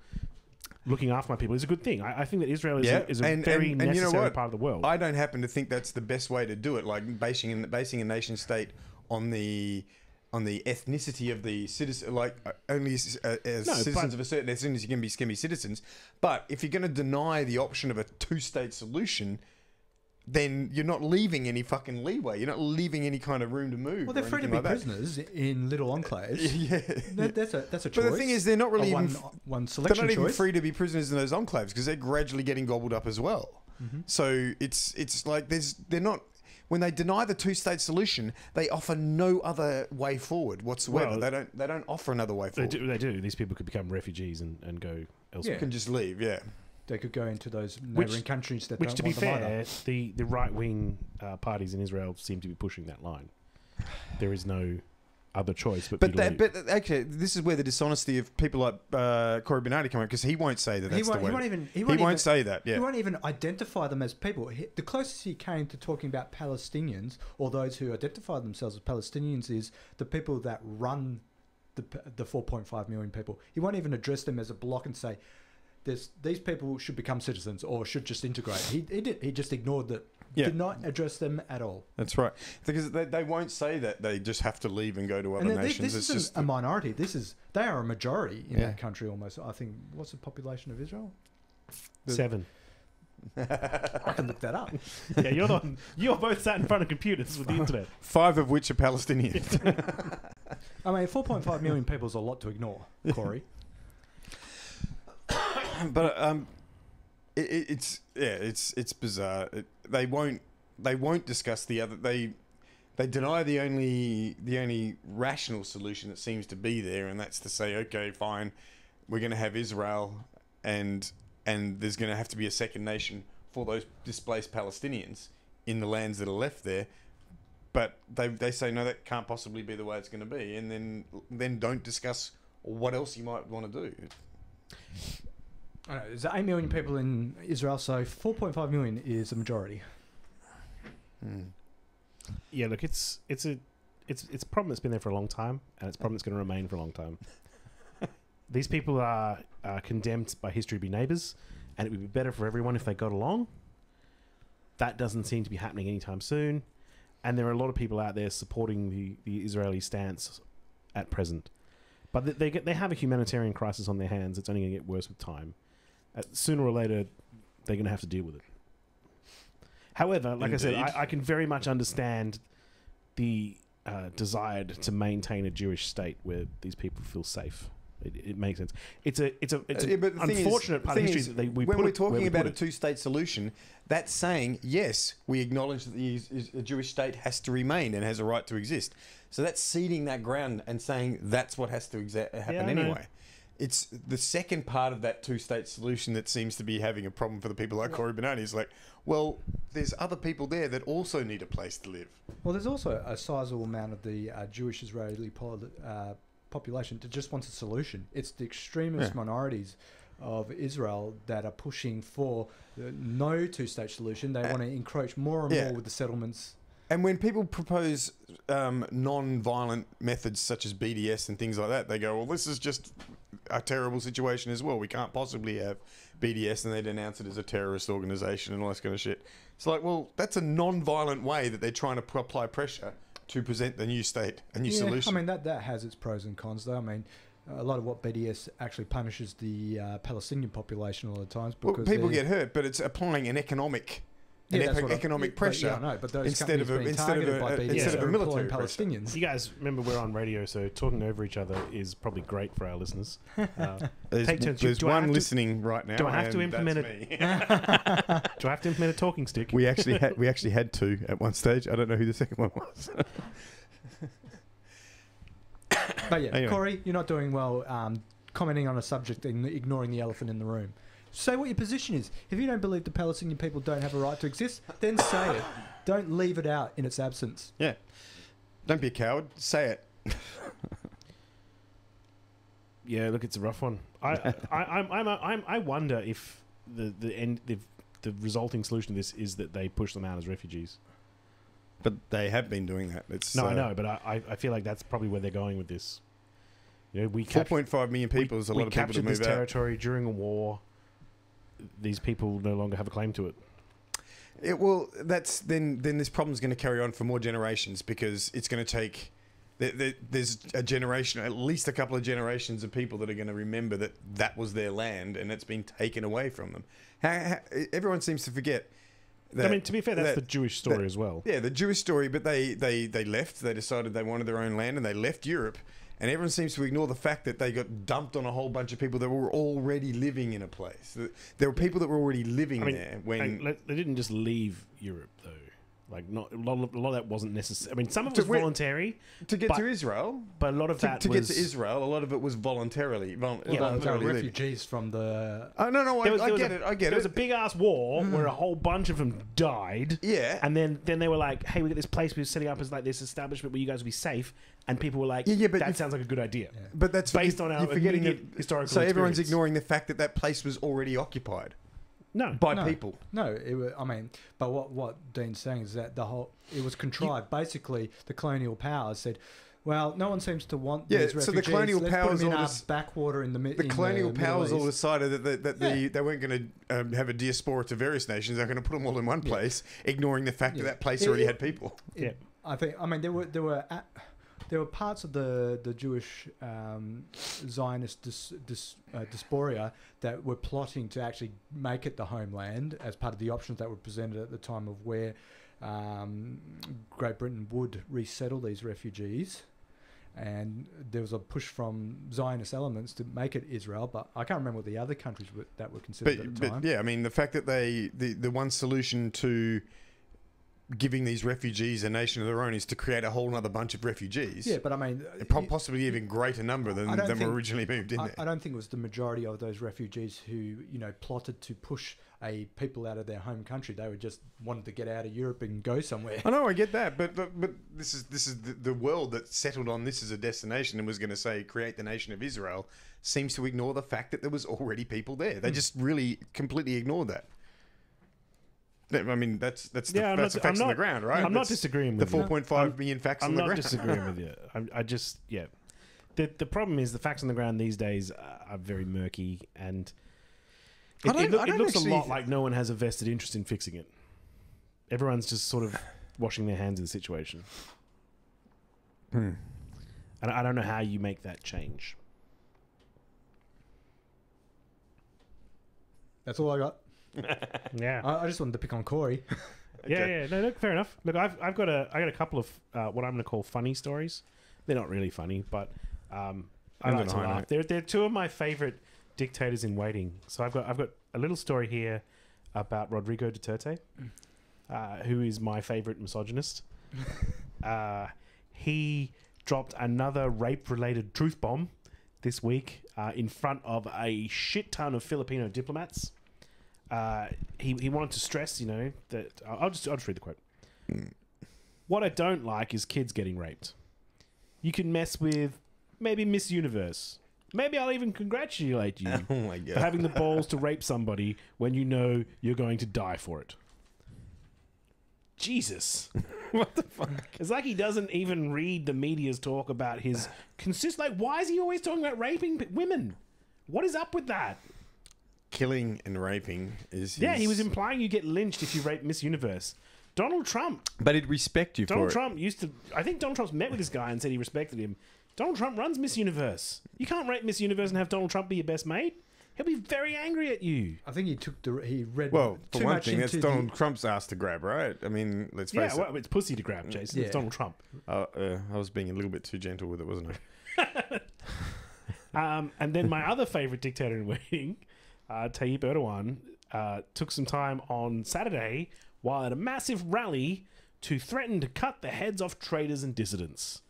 [SPEAKER 2] looking after my people, is a good thing. I think that Israel is a very necessary
[SPEAKER 3] you know what?
[SPEAKER 2] part of the world.
[SPEAKER 3] I don't happen to think that's the best way to do it. Like basing a nation state on the ethnicity of the citizen, like only as citizens of a certain ethnicity can be citizens. But if you're going to deny the option of a two-state solution, then you're not leaving any fucking leeway. You're not leaving any kind of room to move.
[SPEAKER 1] Well, they're free to be prisoners in little enclaves.
[SPEAKER 3] Yeah,
[SPEAKER 1] That's a choice.
[SPEAKER 3] but the thing is, they're not really
[SPEAKER 1] one
[SPEAKER 3] they're
[SPEAKER 1] selection
[SPEAKER 3] not even
[SPEAKER 1] choice.
[SPEAKER 3] free to be prisoners in those enclaves because they're gradually getting gobbled up as well.
[SPEAKER 1] Mm-hmm.
[SPEAKER 3] So it's like they're not. When they deny the two-state solution, they offer no other way forward whatsoever.
[SPEAKER 2] Well,
[SPEAKER 3] they don't offer another way
[SPEAKER 2] They
[SPEAKER 3] forward.
[SPEAKER 2] do. They do. These people could become refugees and go elsewhere.
[SPEAKER 3] You can just leave, yeah.
[SPEAKER 1] They could go into those neighbouring countries that
[SPEAKER 2] Which,
[SPEAKER 1] don't
[SPEAKER 2] to be
[SPEAKER 1] want them
[SPEAKER 2] fair,
[SPEAKER 1] either.
[SPEAKER 2] the right wing parties in Israel seem to be pushing that line. There is no other choice but to leave.
[SPEAKER 3] But okay, this is where the dishonesty of people like Corey Bernardi come in because he won't say that.
[SPEAKER 1] He
[SPEAKER 3] That's the way.
[SPEAKER 1] He
[SPEAKER 3] won't say that.
[SPEAKER 1] He
[SPEAKER 3] Yeah.
[SPEAKER 1] won't even identify them as people. The closest he came to talking about Palestinians or those who identify themselves as Palestinians is the people that run the 4.5 million people. He won't even address them as a block and say, these people should become citizens or should just integrate. He just ignored that.
[SPEAKER 3] Yeah.
[SPEAKER 1] Did not address them at all.
[SPEAKER 3] That's right. Because they won't say that they just have to leave and go to other
[SPEAKER 1] And
[SPEAKER 3] nations.
[SPEAKER 1] this
[SPEAKER 3] It's
[SPEAKER 1] isn't
[SPEAKER 3] just
[SPEAKER 1] a minority. They are a majority in
[SPEAKER 3] Yeah.
[SPEAKER 1] that country almost. I think, what's the population of Israel?
[SPEAKER 2] 7.
[SPEAKER 1] I can look that up.
[SPEAKER 2] Yeah, you're the one. You're both sat in front of computers with the internet.
[SPEAKER 3] 5 of which are Palestinians.
[SPEAKER 1] I mean, 4.5 million people is a lot to ignore, Corey.
[SPEAKER 3] But it's bizarre. They won't discuss the other. They deny the only rational solution that seems to be there, and that's to say, okay, fine, we're going to have Israel, and there's going to have to be a second nation for those displaced Palestinians in the lands that are left there. But they say no, that can't possibly be the way it's going to be, and then don't discuss what else you might want to do.
[SPEAKER 1] I don't know, there's 8 million people in Israel, so 4.5 million is a majority.
[SPEAKER 2] Yeah, look, it's a problem that's been there for a long time, and it's a problem that's going to remain for a long time. These people are condemned by history to be neighbours, and it would be better for everyone if they got along. That doesn't seem to be happening anytime soon, and there are a lot of people out there supporting the Israeli stance at present. But they have a humanitarian crisis on their hands. It's only going to get worse with time. Sooner or later, they're going to have to deal with it. However, like I said,
[SPEAKER 3] Indeed.
[SPEAKER 2] I can very much understand the desire to maintain a Jewish state where these people feel safe. It makes sense. It's an
[SPEAKER 3] but the thing
[SPEAKER 2] unfortunate part of
[SPEAKER 3] thing
[SPEAKER 2] history that we
[SPEAKER 3] when
[SPEAKER 2] put
[SPEAKER 3] we're
[SPEAKER 2] it where
[SPEAKER 3] talking
[SPEAKER 2] we
[SPEAKER 3] about
[SPEAKER 2] put
[SPEAKER 3] a
[SPEAKER 2] it.
[SPEAKER 3] two-state solution, that's saying yes, we acknowledge that a Jewish state has to remain and has a right to exist. So that's ceding that ground and saying that's what has to happen
[SPEAKER 2] I know.
[SPEAKER 3] anyway. It's the second part of that two-state solution that seems to be having a problem for the people like Corey Benoni. It's like, well, there's other people there that also need a place to live.
[SPEAKER 1] Well, there's also a sizable amount of the Jewish Israeli population that just wants a solution. It's the extremist minorities of Israel that are pushing for the no two-state solution. They want to encroach more and more with the settlements.
[SPEAKER 3] And when people propose non-violent methods such as BDS and things like that, they go, well, this is just a terrible situation as well. We can't possibly have BDS, and they denounce it as a terrorist organisation and all this kind of shit. It's like, well, that's a non-violent way that they're trying to apply pressure to present the new state, a new solution.
[SPEAKER 1] I mean, that has its pros and cons, though. I mean, a lot of what BDS actually punishes the Palestinian population a lot of times because
[SPEAKER 3] people get hurt, but it's applying an economic pressure
[SPEAKER 1] but those
[SPEAKER 3] instead of a military pressure.
[SPEAKER 1] Palestinians.
[SPEAKER 2] You guys remember we're on radio, so talking over each other is probably great for our listeners.
[SPEAKER 3] There's, there's one listening right now.
[SPEAKER 2] Do I have to implement
[SPEAKER 3] it?
[SPEAKER 2] Do I have to implement a talking stick?
[SPEAKER 3] We actually had two at one stage. I don't know who the second one was.
[SPEAKER 1] But yeah,
[SPEAKER 3] Anyway.
[SPEAKER 1] Corey, you're not doing well commenting on a subject and ignoring the elephant in the room. Say what your position is. If you don't believe the Palestinian people don't have a right to exist, then say it. Don't leave it out in its absence.
[SPEAKER 3] Yeah. Don't be a coward. Say it.
[SPEAKER 2] Yeah, look, it's a rough one. I wonder if the resulting solution to this is that they push them out as refugees.
[SPEAKER 3] But they have been doing that. It's
[SPEAKER 2] No, I know, but I feel like that's probably where they're going with this. You know, we
[SPEAKER 3] 4.5 million people is a lot of people to
[SPEAKER 2] captured
[SPEAKER 3] move
[SPEAKER 2] this
[SPEAKER 3] out.
[SPEAKER 2] territory during a war. These people no longer have a claim to it.
[SPEAKER 3] Then this problem's going to carry on for more generations because it's going to take. There's a generation, at least a couple of generations of people that are going to remember that was their land and it's been taken away from them. Everyone seems to forget.
[SPEAKER 2] I mean, to be fair, that's the Jewish story as well.
[SPEAKER 3] Yeah, the Jewish story, but they left. They decided they wanted their own land and they left Europe. And everyone seems to ignore the fact that they got dumped on a whole bunch of people that were already living in a place. There were people that were already living there when
[SPEAKER 2] they didn't just leave Europe, though. Like, not a lot of that wasn't necessary. I mean, some of it was voluntary
[SPEAKER 3] to get to Israel,
[SPEAKER 2] but a lot of that
[SPEAKER 3] to get to Israel, a lot of it was voluntarily.
[SPEAKER 1] There were refugees from the.
[SPEAKER 3] Oh no, I get it.
[SPEAKER 2] There was a big ass war where a whole bunch of them died.
[SPEAKER 3] Yeah,
[SPEAKER 2] and then they were like, "Hey, we got this place we're setting up as like this establishment where you guys will be safe." And people were like, but that sounds like a good idea.
[SPEAKER 3] Yeah. But that's
[SPEAKER 2] based on our immediate historical
[SPEAKER 3] So everyone's
[SPEAKER 2] experience.
[SPEAKER 3] ignoring the fact that place was already occupied.
[SPEAKER 2] No,
[SPEAKER 3] by people.
[SPEAKER 1] No, it was, I mean, but what Dean's saying is that it was contrived. Basically, the colonial powers said, "Well, no one seems to want these refugees.
[SPEAKER 3] So the colonial powers
[SPEAKER 1] put them in our backwater in the
[SPEAKER 3] the colonial powers all
[SPEAKER 1] East.
[SPEAKER 3] decided that they weren't going to have a diaspora to various nations. They're going to put them all in one place, ignoring the fact that place already had people.
[SPEAKER 2] Yeah,
[SPEAKER 1] I mean, there were parts of the Jewish Zionist diaspora that were plotting to actually make it the homeland as part of the options that were presented at the time of where Great Britain would resettle these refugees. And there was a push from Zionist elements to make it Israel, but I can't remember what the other countries that were considered at the time.
[SPEAKER 3] But yeah, I mean, the fact that the one solution to giving these refugees a nation of their own is to create a whole other bunch of refugees.
[SPEAKER 1] Yeah, but I mean...
[SPEAKER 3] possibly even greater number than were originally moved in there.
[SPEAKER 1] I don't think it was the majority of those refugees who, plotted to push people out of their home country. They were just wanted to get out of Europe and go somewhere.
[SPEAKER 3] I know, I get that, but this is the world that settled on this as a destination and was going to say create the nation of Israel seems to ignore the fact that there was already people there. They just really completely ignored that. I mean, that's the facts on the ground, right?
[SPEAKER 2] I'm not disagreeing with
[SPEAKER 3] the 4.5 million facts on the ground.
[SPEAKER 2] I'm not disagreeing with you. I just, yeah. The problem is the facts on the ground these days are very murky, and it looks a lot like no one has a vested interest in fixing it. Everyone's just sort of washing their hands of the situation. And I don't know how you make that change.
[SPEAKER 1] That's all I got.
[SPEAKER 2] Yeah.
[SPEAKER 1] I just wanted to pick on Corey.
[SPEAKER 2] Yeah. No, look, fair enough. Look, I got a couple of what I'm going to call funny stories. They're not really funny, but I like to laugh. They're two of my favorite dictators in waiting. So I've got a little story here about Rodrigo Duterte, who is my favorite misogynist. He dropped another rape-related truth bomb this week in front of a shit ton of Filipino diplomats. He wanted to stress, that I'll just read the quote. What I don't like is kids getting raped. You can mess with maybe Miss Universe. Maybe I'll even congratulate you
[SPEAKER 3] Oh my God.
[SPEAKER 2] for having the balls to rape somebody when you know you're going to die for it. Jesus.
[SPEAKER 3] What the fuck?
[SPEAKER 2] It's like he doesn't even read the media's talk about his why is he always talking about raping women? What is up with that?
[SPEAKER 3] Killing and raping is
[SPEAKER 2] Yeah, he was implying you get lynched if you rape Miss Universe. Donald Trump.
[SPEAKER 3] But he'd respect you
[SPEAKER 2] Donald
[SPEAKER 3] for
[SPEAKER 2] Trump used to... I think Donald Trump's met with this guy and said he respected him. Donald Trump runs Miss Universe. You can't rape Miss Universe and have Donald Trump be your best mate. He'll be very angry at you.
[SPEAKER 1] I think he read
[SPEAKER 3] Well, for
[SPEAKER 1] too
[SPEAKER 3] one
[SPEAKER 1] much
[SPEAKER 3] thing, that's
[SPEAKER 1] into
[SPEAKER 3] Donald Trump's ass to grab, right? I mean, let's face
[SPEAKER 2] Yeah, well, it's pussy to grab, Jason.
[SPEAKER 1] Yeah.
[SPEAKER 2] It's Donald Trump.
[SPEAKER 3] it. I was being a little bit too gentle with it, wasn't I?
[SPEAKER 2] And then my other favourite dictator in waiting, Tayyip Erdogan, took some time on Saturday while at a massive rally to threaten to cut the heads off traitors and dissidents.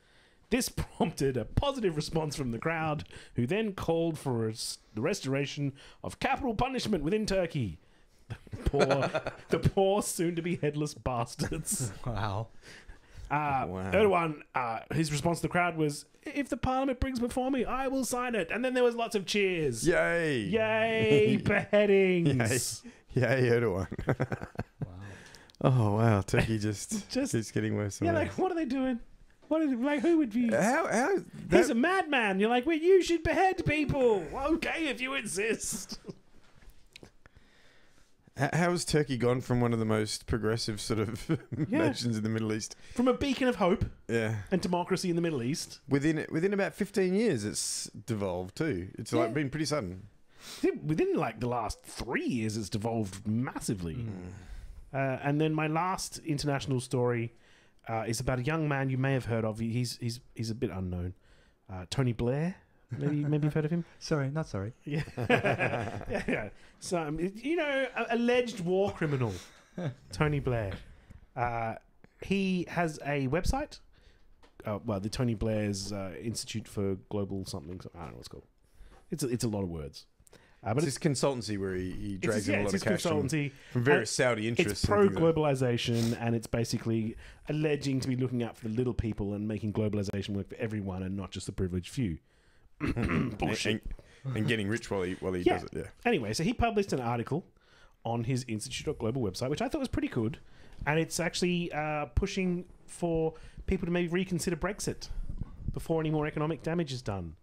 [SPEAKER 2] This prompted a positive response from the crowd, who then called for the restoration of capital punishment within Turkey. The poor soon-to-be headless bastards.
[SPEAKER 1] Wow.
[SPEAKER 3] Wow.
[SPEAKER 2] Erdogan, his response to the crowd was, "If the parliament brings before me, I will sign it." And then there was lots of cheers.
[SPEAKER 3] Yay!
[SPEAKER 2] Yay, beheadings.
[SPEAKER 3] Yay, Erdogan.
[SPEAKER 1] Wow.
[SPEAKER 3] Oh, wow. Turkey just
[SPEAKER 2] Just-
[SPEAKER 3] keeps getting worse and
[SPEAKER 2] Yeah,
[SPEAKER 3] worse.
[SPEAKER 2] like, what are they doing? Who would be...
[SPEAKER 3] How
[SPEAKER 2] He's a madman. You're like, well, you should behead people. Okay, if you insist.
[SPEAKER 3] how has Turkey gone from one of the most progressive sort of
[SPEAKER 2] Yeah.
[SPEAKER 3] nations in the Middle East?
[SPEAKER 2] From a beacon of hope
[SPEAKER 3] Yeah.
[SPEAKER 2] and democracy in the Middle East.
[SPEAKER 3] Within about 15 years, it's devolved too. It's
[SPEAKER 2] Yeah.
[SPEAKER 3] like been pretty sudden.
[SPEAKER 2] Within, like, the last 3 years, it's devolved massively. And then my last international story is about a young man you may have heard of. He's a bit unknown. Tony Blair. Maybe you've heard of him.
[SPEAKER 1] Sorry, not sorry.
[SPEAKER 2] Yeah. Yeah. So alleged war criminal, Tony Blair. He has a website. The Tony Blair's Institute for Global something. I don't know what it's called. It's a lot of words. But
[SPEAKER 3] It's this consultancy where he drags in a lot of cash from
[SPEAKER 2] consultancy.
[SPEAKER 3] various Saudi interests.
[SPEAKER 2] It's pro-globalization, and it's basically alleging to be looking out for the little people and making globalization work for everyone and not just the privileged few. Bullshit.
[SPEAKER 3] And getting rich while he
[SPEAKER 2] Yeah.
[SPEAKER 3] does it. Yeah.
[SPEAKER 2] Anyway, so he published an article on his Institute.global website, which I thought was pretty good, and it's actually pushing for people to maybe reconsider Brexit before any more economic damage is done,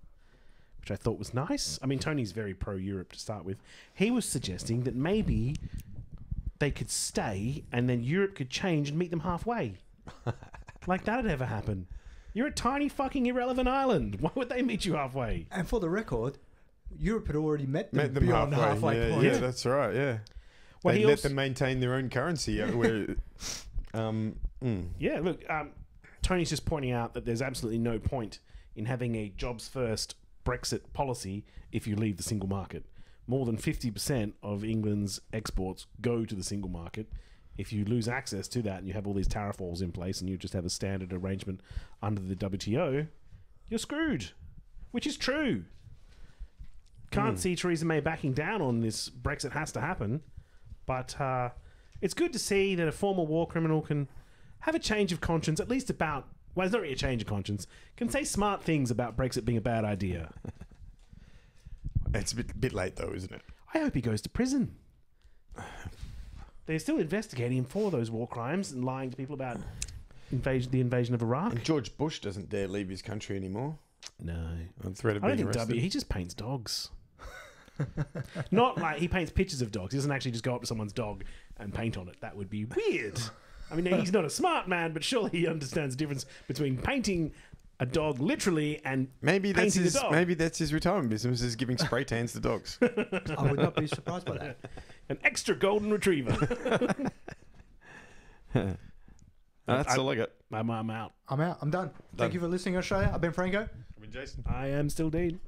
[SPEAKER 2] which I thought was nice. I mean, Tony's very pro-Europe to start with. He was suggesting that maybe they could stay and then Europe could change and meet them halfway. Like that'd ever happen. You're a tiny fucking irrelevant island. Why would they meet you halfway?
[SPEAKER 1] And for the record, Europe had already met them
[SPEAKER 3] Met them
[SPEAKER 1] beyond the halfway
[SPEAKER 3] yeah,
[SPEAKER 1] point.
[SPEAKER 3] yeah, that's right. Yeah.
[SPEAKER 2] Well,
[SPEAKER 3] They
[SPEAKER 2] he
[SPEAKER 3] let
[SPEAKER 2] also-
[SPEAKER 3] them maintain their own currency.
[SPEAKER 2] Yeah, look, Tony's just pointing out that there's absolutely no point in having a jobs-first Brexit policy if you leave the single market. More than 50% of England's exports go to the single market. If you lose access to that and you have all these tariff walls in place and you just have a standard arrangement under the WTO, you're screwed, which is true. Can't see Theresa May backing down on this Brexit has to happen, but it's good to see that a former war criminal can have a change of conscience, at least about, well, it's not really a change of conscience, can say smart things about Brexit being a bad idea.
[SPEAKER 3] It's a bit late though, isn't it?
[SPEAKER 2] I hope he goes to prison. They're still investigating him for those war crimes and lying to people about the invasion of Iraq.
[SPEAKER 3] And George Bush doesn't dare leave his country anymore
[SPEAKER 2] No.
[SPEAKER 3] on threat of
[SPEAKER 2] I don't
[SPEAKER 3] being
[SPEAKER 2] think
[SPEAKER 3] arrested.
[SPEAKER 2] he just paints dogs. Not like he paints pictures of dogs. He doesn't actually just go up to someone's dog and paint on it. That would be weird. I mean, he's not a smart man, but surely he understands the difference between painting a dog literally and
[SPEAKER 3] Maybe that's
[SPEAKER 2] painting
[SPEAKER 3] his.
[SPEAKER 2] the dog.
[SPEAKER 3] Maybe that's his retirement business is giving spray tans to dogs.
[SPEAKER 1] I would not be surprised by that.
[SPEAKER 2] An extra golden retriever.
[SPEAKER 3] That's all I got.
[SPEAKER 2] I'm out.
[SPEAKER 1] I'm out. I'm done. Thank you for listening, Australia. I've been Franco.
[SPEAKER 3] I've been Jason.
[SPEAKER 2] I am still Dean.